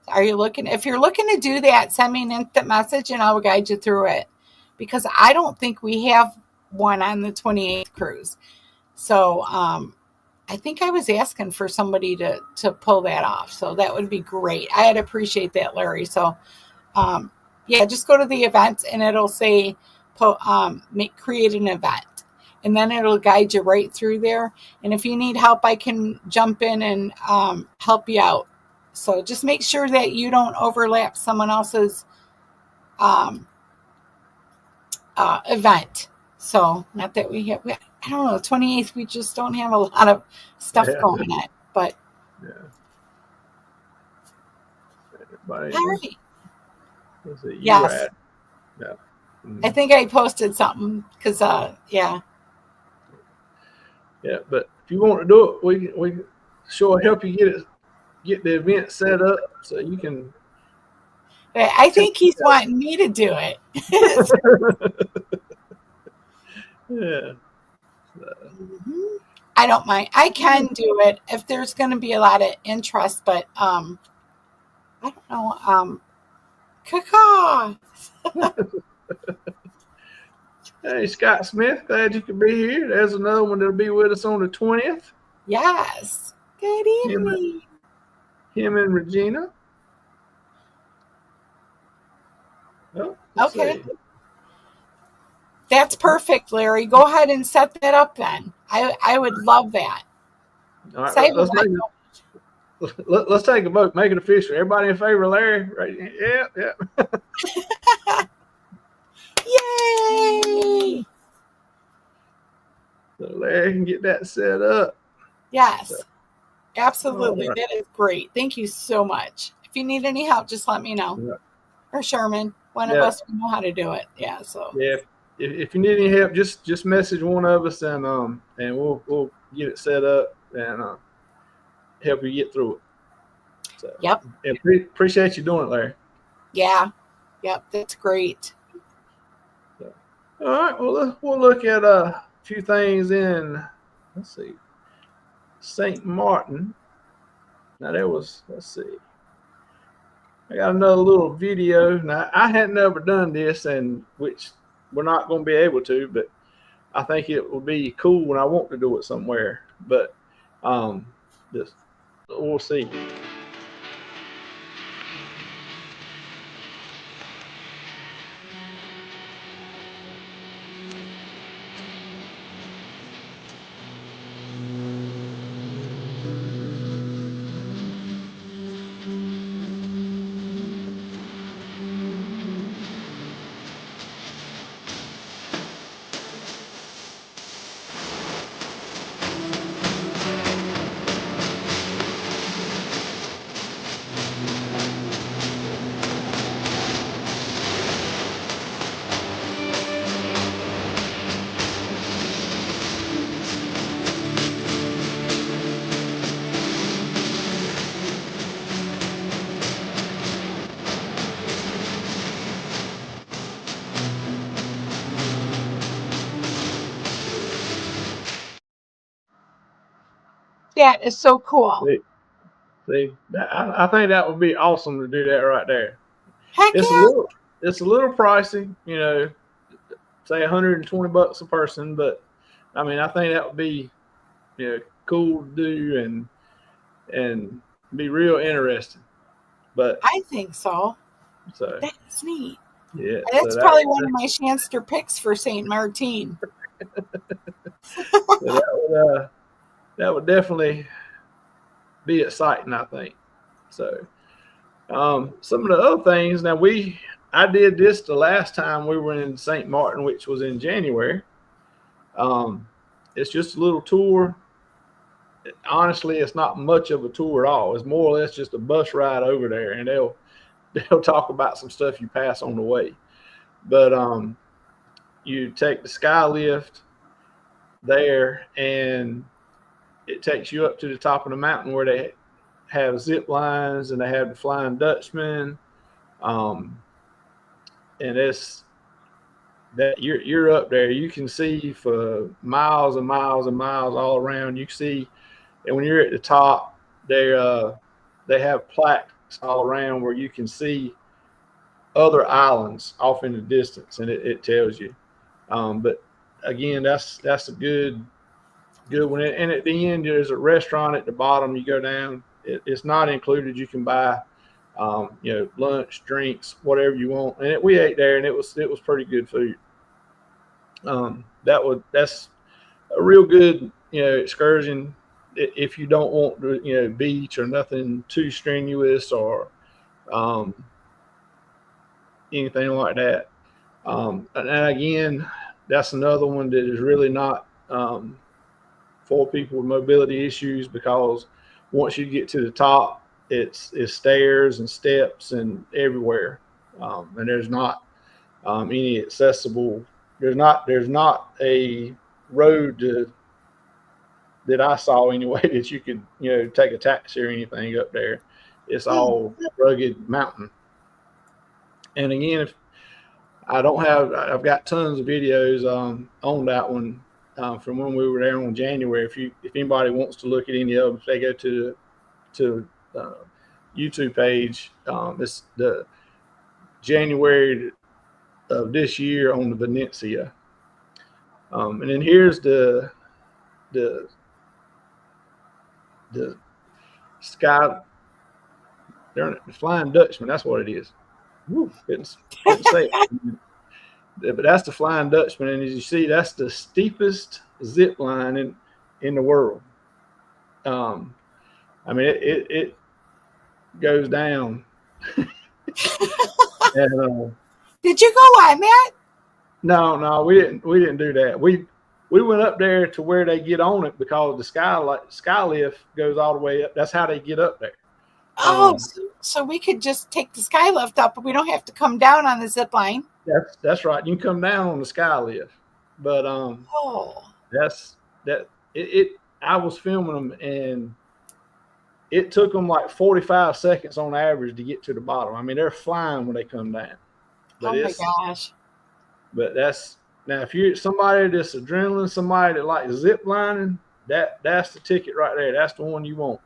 B: Are you looking? If you're looking to do that, send me an instant message and I'll guide you through it, because I don't think we have one on the 28th cruise. So I think I was asking for somebody to pull that off. So that would be great. I'd appreciate that, Larry. So yeah, just go to the events and it'll say create an event. And then it'll guide you right through there. And if you need help, I can jump in and help you out. So just make sure that you don't overlap someone else's event. So not that I don't know, 28th, we just don't have a lot of stuff going on. But all right. Yes.
C: Yeah.
B: I think I posted something because yeah.
C: Yeah, but if you want to do it, we sure help you get the event set up so you can.
B: I think he's wanting me to do it.
C: Yeah.
B: I don't mind. I can do it if there's going to be a lot of interest, but I don't know. Caca.
C: Hey, Scott Smith, glad you could be here. There's another one that'll be with us on the 20th.
B: Yes. Good evening.
C: Him and Regina. Oh,
B: okay. See. That's perfect, Larry. Go ahead and set that up then. I would love that.
C: All right, let's take a vote. Make it official. Everybody in favor of Larry? Right? Yeah.
B: Yay!
C: So Larry can get that set up.
B: Yes, absolutely. Right. That is great. Thank you so much. If you need any help, just let me know. Yeah. Or Sherman, one of us, we know how to do it. Yeah. So
C: yeah, if you need any help, just message one of us and we'll get it set up and help you get through it. So,
B: yep.
C: Appreciate you doing it, Larry.
B: Yeah. Yep. That's great.
C: So, all right. Well, we'll look at a few things in. Let's see. St. Martin. Now let's see. I got another little video. Now I hadn't never done this, and which we're not going to be able to, but I think it will be cool when I want to do it somewhere. But just we'll see.
B: That is so cool.
C: See, I think that would be awesome to do that right there.
B: Heck
C: it's
B: yeah.
C: It's a little pricey, say $120 a person, but I mean, I think that would be, cool to do and be real interesting. But
B: I think so.
C: So
B: that's neat.
C: Yeah,
B: that's probably one of my Shanster picks for St. Martin.
C: So that would definitely be exciting, I think. So some of the other things. Now I did this the last time we were in St. Martin, which was in January. It's just a little tour. Honestly, it's not much of a tour at all. It's more or less just a bus ride over there, and they'll talk about some stuff you pass on the way. But you take the sky lift there, and it takes you up to the top of the mountain where they have zip lines and they have the Flying Dutchman. And it's that you're up there. You can see for miles and miles and miles all around. You can see, and when you're at the top, they have plaques all around where you can see other islands off in the distance, and it tells you. But again, that's a good one. And at the end, there's a restaurant at the bottom. You go down. It's not included. You can buy, lunch, drinks, whatever you want. And we ate there, and it was pretty good food. That's a real good excursion if you don't want to beach or nothing too strenuous or anything like that. And again, that's another one that is really not for people with mobility issues, because once you get to the top, it's stairs and steps and everywhere, and there's not any accessible. There's not a road that I saw anyway that you could take a taxi or anything up there. It's all rugged mountain. And again, if I've got tons of videos on that one from when we were there in January. If anybody wants to look at any of them, if they go to YouTube page, it's the January of this year on the Venetia. And then here's the sky. The Flying Dutchman. That's what it is. Woo, couldn't say it. But that's the Flying Dutchman, and as you see, that's the steepest zip line in the world. I mean, it goes down. And,
B: did you go on that?
C: No, we didn't do that. We went up there to where they get on it, because the sky lift goes all the way up. That's how they get up there.
B: Oh, so we could just take the sky lift up, but we don't have to come down on the zip line.
C: That's right. You can come down on the sky lift, but that's that. I was filming them, and it took them like 45 seconds on average to get to the bottom. I mean, they're flying when they come down. But
B: oh my gosh!
C: But now if you're somebody that's adrenaline, somebody that likes zip lining, that's the ticket right there. That's the one you want.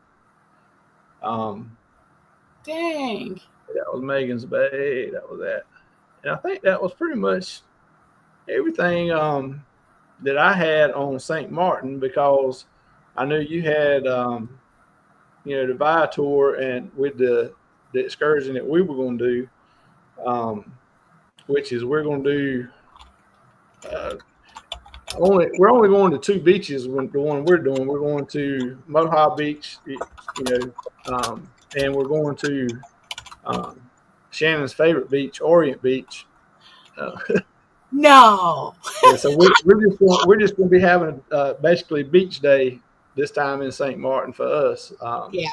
B: Dang.
C: That was Megan's Bay. That was that. And I think that was pretty much everything that I had on St. Martin, because I knew you had, the Viator, and with the excursion that we were going to do, which is we're going to do we're only going to 2 beaches. The one we're doing, we're going to Mohawk Beach, and we're going to Shannon's favorite beach, Orient Beach.
B: No.
C: Yeah, so we're just going to be having basically beach day this time in St. Martin for us.
B: Yeah.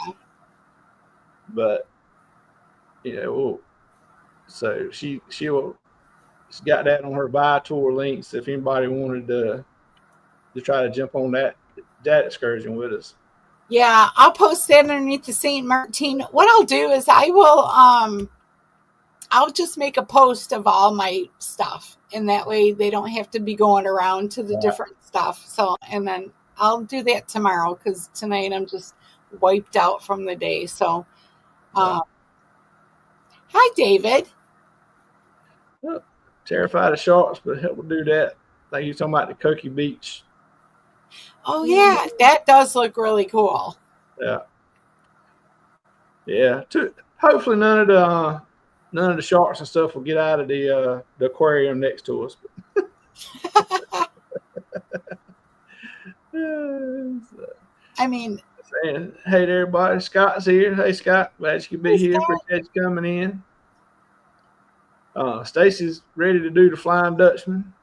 C: But so she's got that on her Viator links if anybody wanted to try to jump on that excursion with us. Yeah,
B: I'll post that underneath the St. Martin. What I'll do is I will I'll just make a post of all my stuff, and that way they don't have to be going around to the different stuff. So, and then I'll do that tomorrow, because tonight I'm just wiped out from the day. So, hi, David.
C: Well, terrified of sharks, but we'll do that. Like you're talking about the Koki Beach.
B: Oh yeah, that does look really cool.
C: Yeah. Yeah. Hopefully none of the sharks and stuff will get out of the aquarium next to us.
B: I mean,
C: saying, hey there, everybody. Scott's here. Hey, Scott. Glad you could be here. Appreciate you coming in. Stacy's ready to do the Flying Dutchman.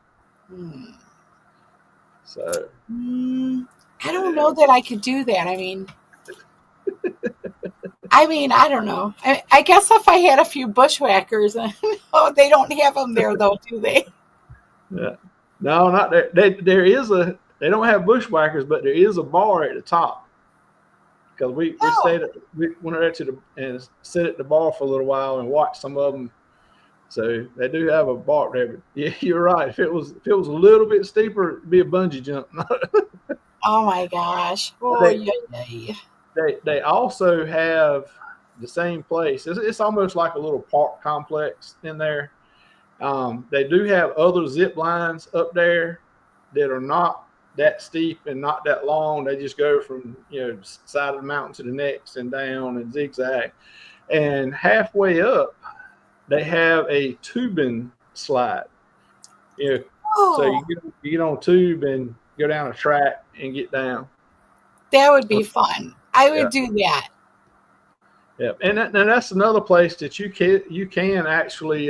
C: So
B: I don't know that I could do that. I mean, I don't know. I guess if I had a few bushwhackers, they don't have them there though, do they?
C: Yeah. No, not there. They don't have bushwhackers, but there is a bar at the top. because we
B: Oh.
C: we went there and sit at the bar for a little while and watch some of them. So they do have a bar there. But yeah, you're right. If it was a little bit steeper, it'd be a bungee jump.
B: Oh my gosh. Oh
C: they,
B: yeah.
C: they also have the same place. It's almost like a little park complex in there. They do have other zip lines up there that are not that steep and not that long. They just go from side of the mountain to the next and down and zigzag. And halfway up, they have a tubing slide. So
B: Oh,
C: you get on a tube and go down a track and get down.
B: that would be fun. I
C: Yeah,
B: would do that.
C: yeah. And that's another place that you can actually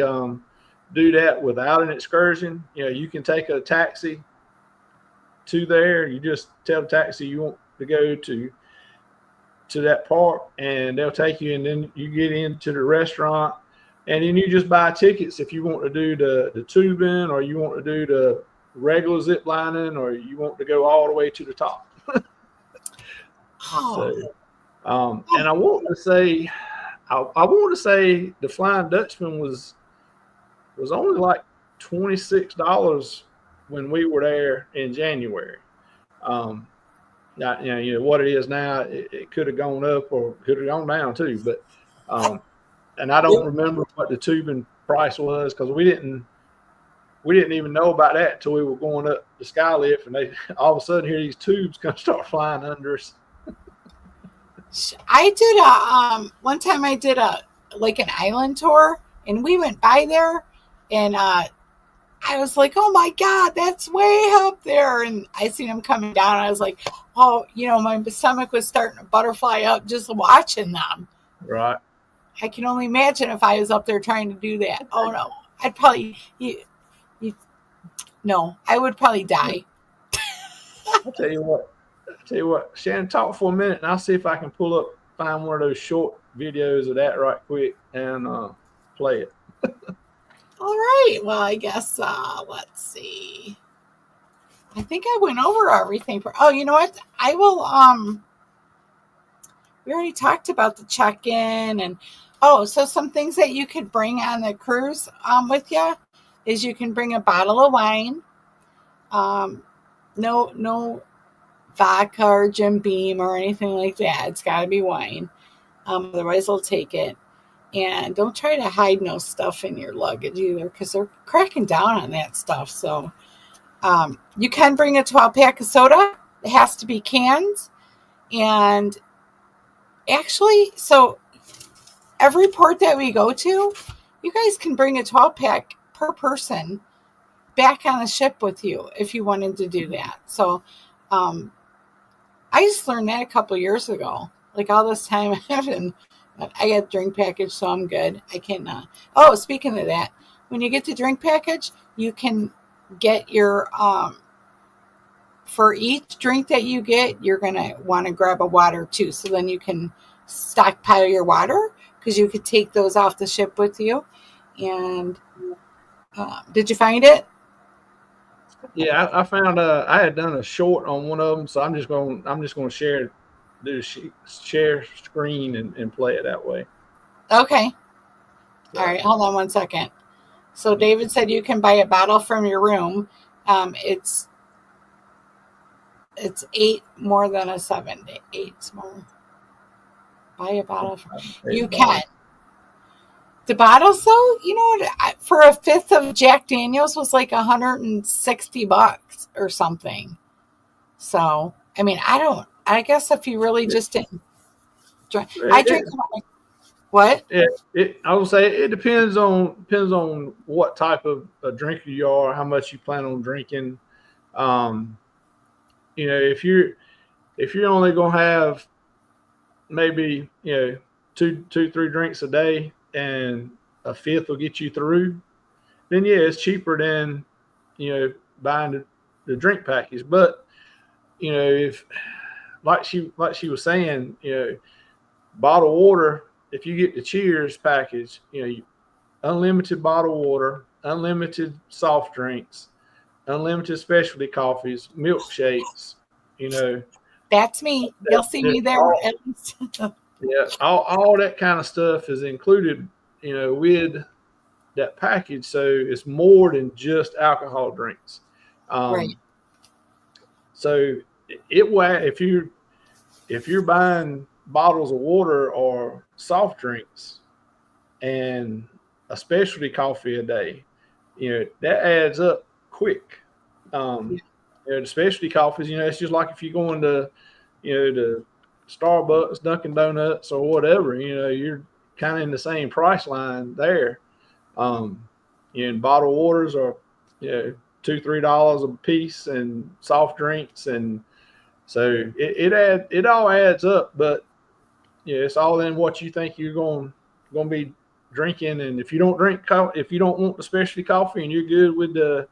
C: do that without an excursion. You can take a taxi to there. You just tell the taxi you want to go to that park, and they'll take you, and then you get into the restaurant, and then you just buy tickets if you want to do the tubing, or you want to do the regular zip lining, or you want to go all the way to the top.
B: Oh,
C: And I want to say, the Flying Dutchman was only like $26 when we were there in January. Now, what it is now, it could have gone up or could have gone down too. But and I don't remember what the tubing price was, because we didn't even know about that until we were going up the sky lift, and they all of a sudden here these tubes gonna start flying under us.
B: I did one time I did an island tour, and we went by there, and I was like, oh my God, that's way up there. And I seen them coming down. I was like, oh, my stomach was starting to butterfly up just watching them.
C: Right.
B: I can only imagine if I was up there trying to do that. Oh no, I'd probably, no, I would probably die.
C: I'll tell you what, Shannon, talk for a minute, and I'll see if I can find one of those short videos of that right quick and play it.
B: All right. Well, I guess, let's see. I think I went over everything. Oh, you know what? I will, we already talked about the check-in, and, so some things that you could bring on the cruise, with you is you can bring a bottle of wine. No vodka or Jim Beam or anything like that. It's got to be wine. Otherwise they'll take it. And don't try to hide no stuff in your luggage either, because they're cracking down on that stuff. So you can bring a 12-pack of soda. It has to be cans. And actually, so every port that we go to, you guys can bring a 12-pack per person back on the ship with you if you wanted to do that. So I just learned that a couple years ago. Like all this time I got a drink package, so I'm good. I can. Speaking of that, when you get the drink package, you can get your for each drink that you get, you're gonna want to grab a water too. So then you can stockpile your water, because you could take those off the ship with you. And did you find it?
C: Yeah, I found I had done a short on one of them, so I'm just going to share screen and play it that way.
B: Okay. All right, hold on one second. So David said you can buy a bottle from your room. It's 8 more than a 7. 8 more. Buy a bottle from you can. The bottles, though, for a fifth of Jack Daniels was like $160 or something. So, I mean, I guess if you really just didn't drink, I drink. What?
C: I would say it depends on what type of a drinker you are, how much you plan on drinking. If you're only gonna have maybe 2-3 drinks a day, and a fifth will get you through, then yeah, it's cheaper than buying the drink package. But if like she was saying, bottled water, if you get the Cheers package, unlimited bottled water, unlimited soft drinks, unlimited specialty coffees, milkshakes,
B: That's me. You'll see me there at least.
C: Yeah, all that kind of stuff is included, with that package. So it's more than just alcohol drinks.
B: Right.
C: So if you're buying bottles of water or soft drinks and a specialty coffee a day, that adds up quick. The specialty coffees, it's just like if you're going to, to Starbucks, Dunkin' Donuts, or whatever, you're kind of in the same price line there. And bottled waters are, $2-3 a piece, and soft drinks, and so it all adds up. But it's all in what you think you're going to be drinking. And if you don't if you don't want the specialty coffee, and you're good with the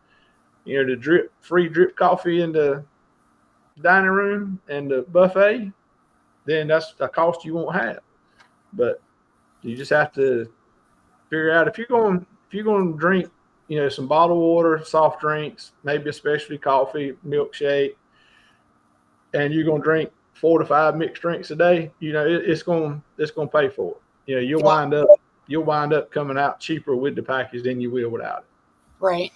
C: the free drip coffee in the dining room and the buffet, then that's a cost you won't have. But you just have to figure out if you're going to drink, some bottled water, soft drinks, maybe a specialty coffee, milkshake, and you're going to drink 4 to 5 mixed drinks a day, it's going to pay for it. You'll wind up coming out cheaper with the package than you will without it.
B: Right.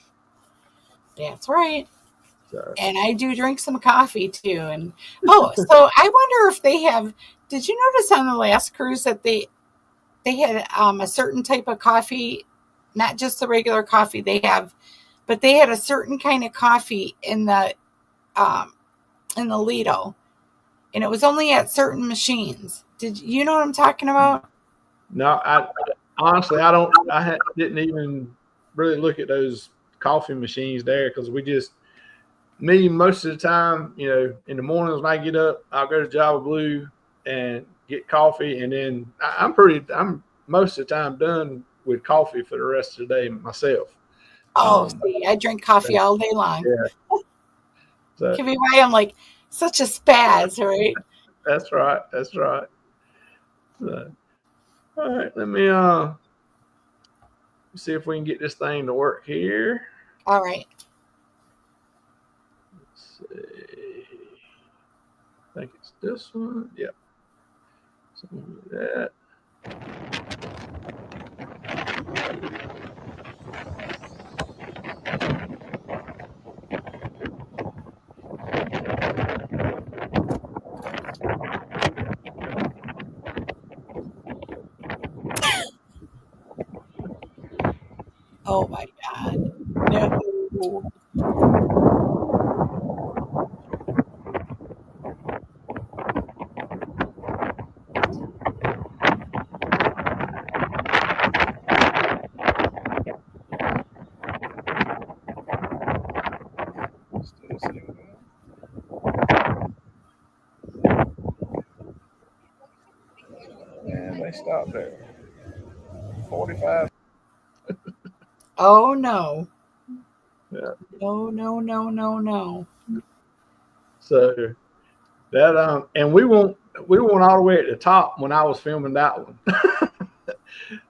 B: That's right.
C: So.
B: And I do drink some coffee too. And so I wonder if they have. Did you notice on the last cruise that they had a certain type of coffee, not just the regular coffee they have, but they had a certain kind of coffee in the Lido, and it was only at certain machines. Did you know what I'm talking about?
C: No, honestly I don't. Didn't even really look at those coffee machines there, because most of the time, in the mornings when I get up, I'll go to Java Blue and get coffee, and then I'm most of the time done with coffee for the rest of the day myself.
B: See, I drink coffee all day long.
C: Yeah. So,
B: can be why I'm like such a spaz, right?
C: That's right. So, all right, let me see if we can get this thing to work here.
B: All right.
C: Let's see. I think it's this one. Yep. So we'll do that.
B: Oh my God. No.
C: And they stop there. 45.
B: Oh no.
C: Yeah.
B: No.
C: So that and we went all the way at the top when I was filming that one.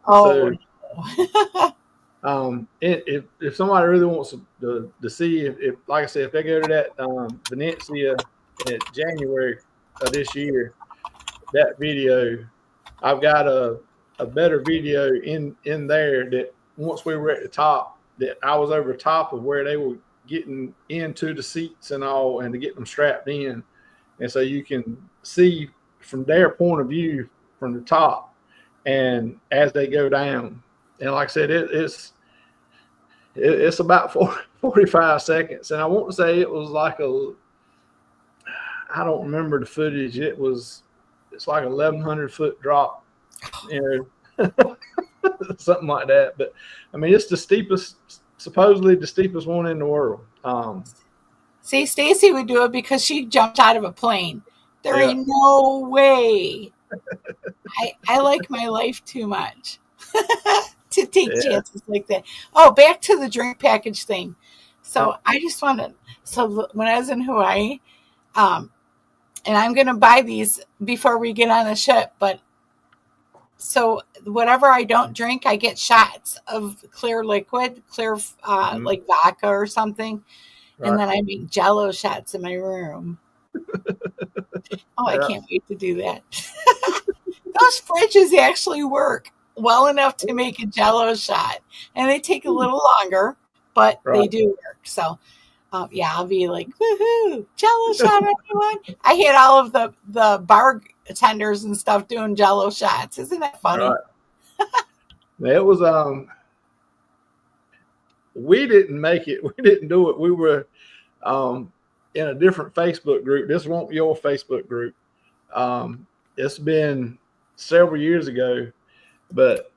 B: Oh.
C: So, if somebody really wants to see if like I said, if they go to that Venetia in January of this year, that video, I've got a better video in there that once we were at the top, that I was over top of where they were getting into the seats and all, and to get them strapped in. And so you can see from their point of view from the top, and as they go down. And like I said, it's about 45 seconds. And I want to say it was like I don't remember the footage. It's like 1,100 foot drop, something like that. But I mean, it's supposedly the steepest one in the world.
B: See, Stacy would do it because she jumped out of a plane. There ain't no way. I like my life too much to take chances like that. Oh, back to the drink package thing. So I just wanted. So when I was in Hawaii, and I'm going to buy these before we get on the ship, but so whatever I don't drink, I get shots of clear liquid, like vodka or something. Right. And then I make Jello shots in my room. Oh, I can't wait to do that. Those fridges actually work well enough to make a Jello shot, and they take a little longer, but they do work. So, yeah, I'll be like, woohoo, Jello shot, everyone! I had all of the bar tenders and stuff doing Jello shots. Isn't that funny?
C: It was we didn't make it. We didn't do it. We were in a different Facebook group. This won't be your Facebook group. It's been several years ago, but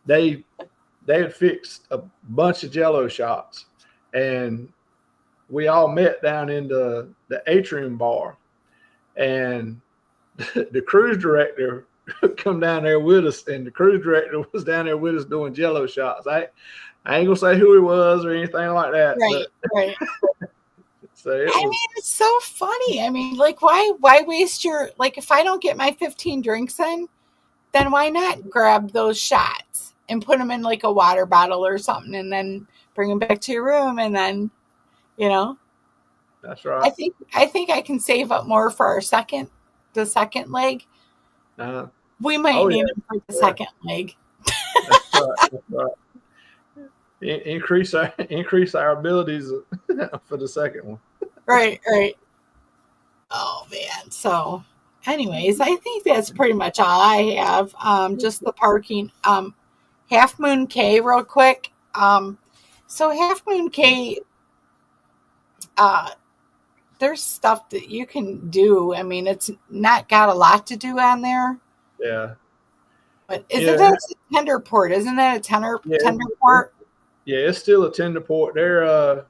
C: they had fixed a bunch of Jello shots, and we all met down in the atrium bar, and the cruise director come down there with us, and the cruise director was down there with us doing Jello shots. I ain't gonna say who he was or anything like that.
B: Right.
C: So
B: it's so funny. I mean, like, why waste your, like, if I don't get my 15 drinks in, then why not grab those shots and put them in like a water bottle or something, and then bring them back to your room, and then,
C: That's right.
B: I think I can save up more for the second leg. We might need them for the second leg.
C: That's right. Increase our abilities for the second one.
B: Right. Oh man. So anyways, I think that's pretty much all I have. Just the parking. Half Moon Cay real quick. So Half Moon Cay, there's stuff that you can do. I mean, it's not got a lot to do on there.
C: Yeah.
B: But isn't that a tender port? Isn't that a tender port?
C: Yeah, it's still a tender port. They're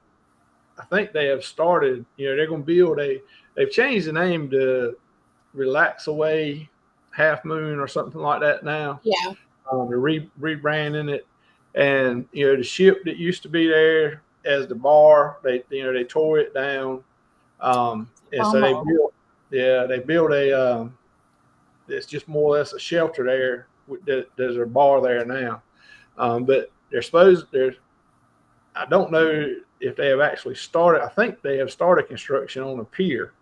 C: I think they have started, they're going to build they've changed the name to Relax Away Half Moon or something like that now.
B: Yeah.
C: They're rebranding it. And, the ship that used to be there as the bar, they tore it down. And so they built a, it's just more or less a shelter there. There's a bar there now. But I don't know if they have actually started. I think they have started construction on a pier.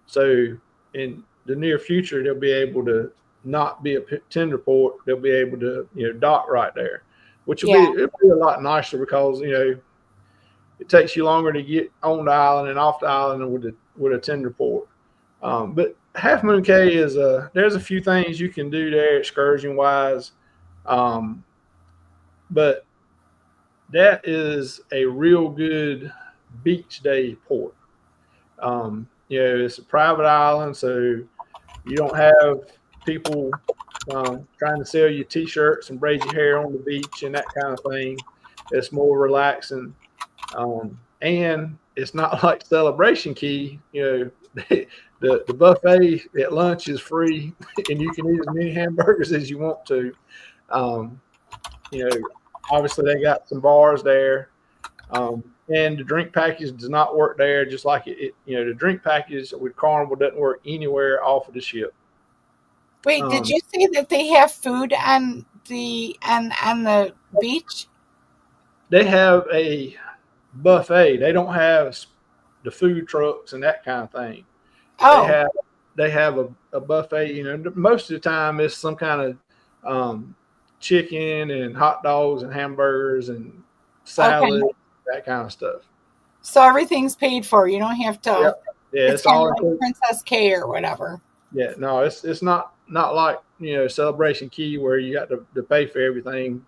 C: So in the near future, they'll be able to not be a tender port. They'll be able to, dock right there, which will be a lot nicer because, it takes you longer to get on the island and off the island with a tender port. But Half Moon Cay is there's a few things you can do there excursion wise. But that is a real good beach day port. It's a private island, so you don't have people trying to sell you T-shirts and braid your hair on the beach and that kind of thing. It's more relaxing, and it's not like Celebration Key. The buffet at lunch is free, and you can eat as many hamburgers as you want to. Obviously they got some bars there, and the drink package does not work there. Just like the drink package with Carnival doesn't work anywhere off of the ship.
B: Wait, did you say that they have food on the beach?
C: They have a buffet. They don't have the food trucks and that kind of thing.
B: Oh,
C: they have a buffet. Most of the time it's some kind of chicken and hot dogs and hamburgers and salad, that kind of stuff.
B: So everything's paid for. You don't have to.
C: Yeah, it's all
B: like Princess K or whatever.
C: Yeah, no, it's not like Celebration Key where you got to pay for everything,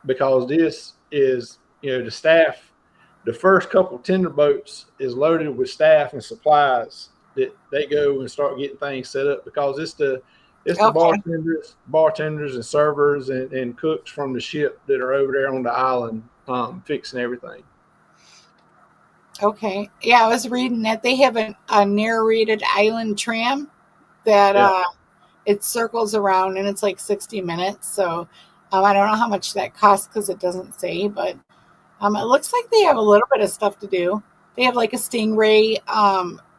C: because this is the staff. The first couple of tender boats is loaded with staff and supplies that they go and start getting things set up, because it's the bartenders and servers and cooks from the ship that are over there on the island fixing everything.
B: Okay. Yeah, I was reading that they have a narrated island tram that it circles around, and it's like 60 minutes. So I don't know how much that costs because it doesn't say, but it looks like they have a little bit of stuff to do. They have like a Stingray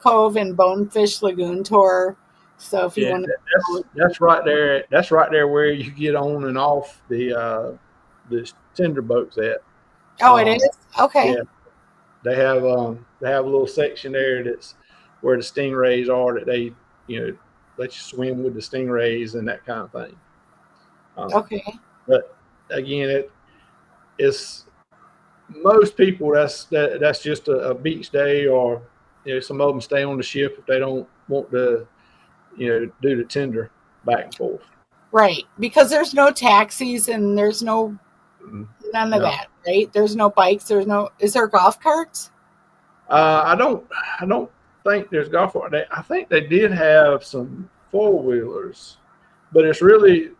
B: Cove and Bonefish Lagoon tour. So if you want to,
C: that's right there. That's right there where you get on and off the tender boats at.
B: Oh, it is? Okay.
C: Yeah. They have a little section there that's where the stingrays are, that they, let you swim with the stingrays and that kind of thing.
B: Okay.
C: But again, it's most people that's just a beach day, or some of them stay on the ship if they don't want to do the tender back and forth.
B: Right, because there's no taxis and there's none of that, right? There's no bikes. Is there golf carts?
C: I don't think there's golf carts. I think they did have some 4-wheelers, but it's really,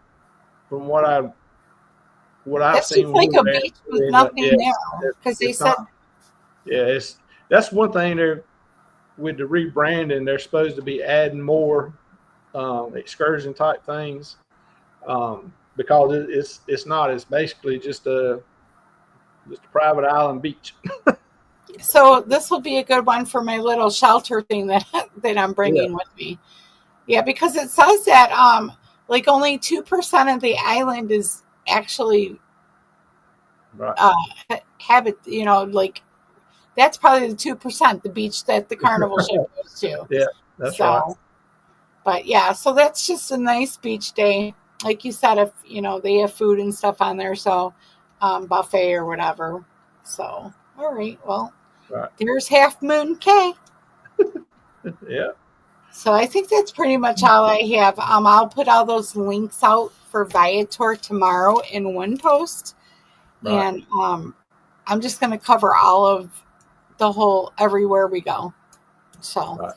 C: from what I've seen,
B: like a beach with nothing there, because they said.
C: Yeah, that's one thing there with the rebranding. They're supposed to be adding more excursion type things, because it's not. It's basically just a private island beach.
B: So this will be a good one for my little shelter thing that I'm bringing with me. Yeah, because it says that like only 2% of the island is actually habit. Like that's probably the 2%, the beach that the Carnival ship goes to.
C: Yeah, that's right.
B: But yeah, so that's just a nice beach day. Like you said, if they have food and stuff on there, so buffet or whatever. So all right, well. Right. There's Half Moon Cay.
C: Yeah.
B: So I think that's pretty much all I have. I'll put all those links out for Viator tomorrow in one post. Right. And I'm just going to cover all of the whole everywhere we go. So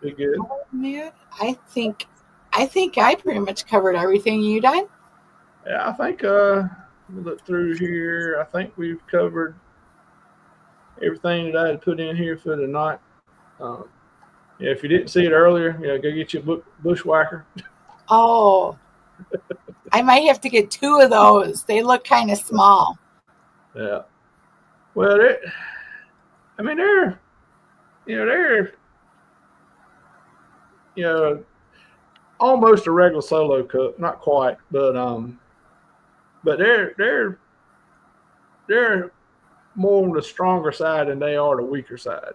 C: be good.
B: Man, I think I pretty much covered everything. You done?
C: Yeah, I think look through here. I think we've covered everything that I had put in here for the night. If you didn't see it earlier, go get you a bushwhacker.
B: Oh, I might have to get 2 of those. They look kind of small.
C: Yeah. Well, they're almost a regular solo cup, not quite, but they're more on the stronger side than they are the weaker side.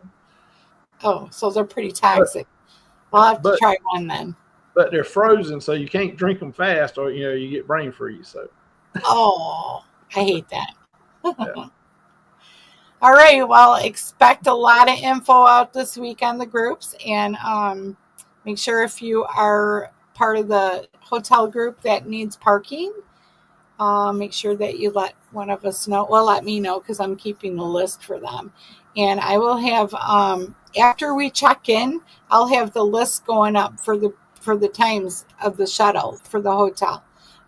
B: Oh, so they're pretty toxic. I'll have to try one then.
C: But they're frozen, so you can't drink them fast, or you get brain freeze. So.
B: Oh, I hate that. Yeah. All right. Well, expect a lot of info out this week on the groups, and make sure if you are part of the hotel group that needs parking, make sure that you let one of us know. Well, let me know, because I'm keeping the list for them. And I will have, after we check in, I'll have the list going up for the times of the shuttle for the hotel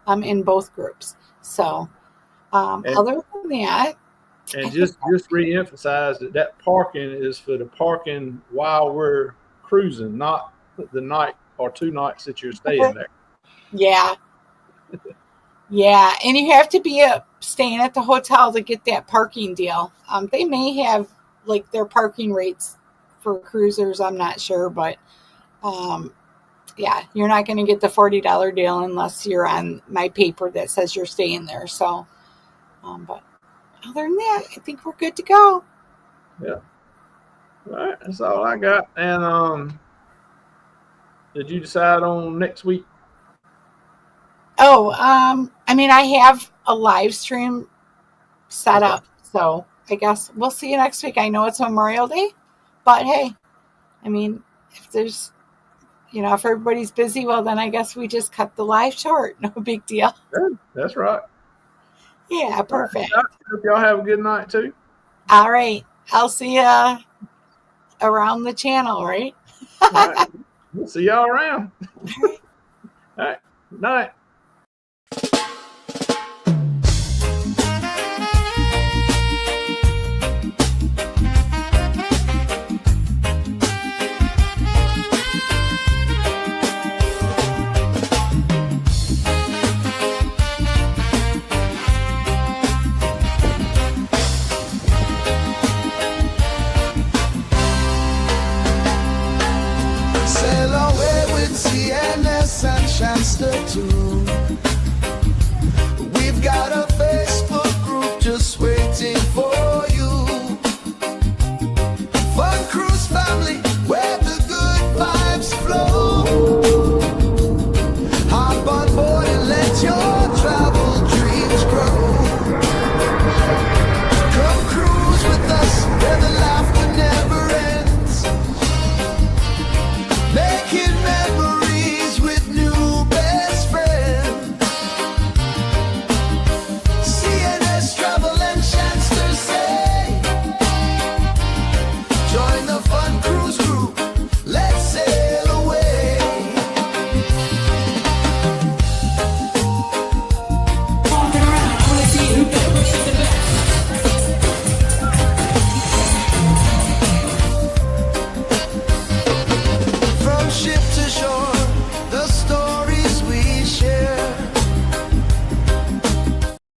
B: in both groups. So other than that.
C: And just reemphasize that parking is for the parking while we're cruising, not the night or 2 nights that you're staying there.
B: Yeah. Yeah, and you have to be staying at the hotel to get that parking deal. They may have like their parking rates for cruisers. I'm not sure, but yeah, you're not going to get the $40 deal unless you're on my paper that says you're staying there. So, but other than that, I think we're good to go.
C: Yeah. All right, that's all I got. And did you decide on next week?
B: Oh, I have a live stream set up, so I guess we'll see you next week. I know it's Memorial Day, but hey, if there's, if everybody's busy, well, then I guess we just cut the live short. No big deal.
C: Good. That's right.
B: Yeah, perfect.
C: Right. Hope y'all have a good night too.
B: All right. I'll see you around the channel, right?
C: All right. We'll see y'all around. All right. Good night.
D: Sail away with CNS and Shasta too.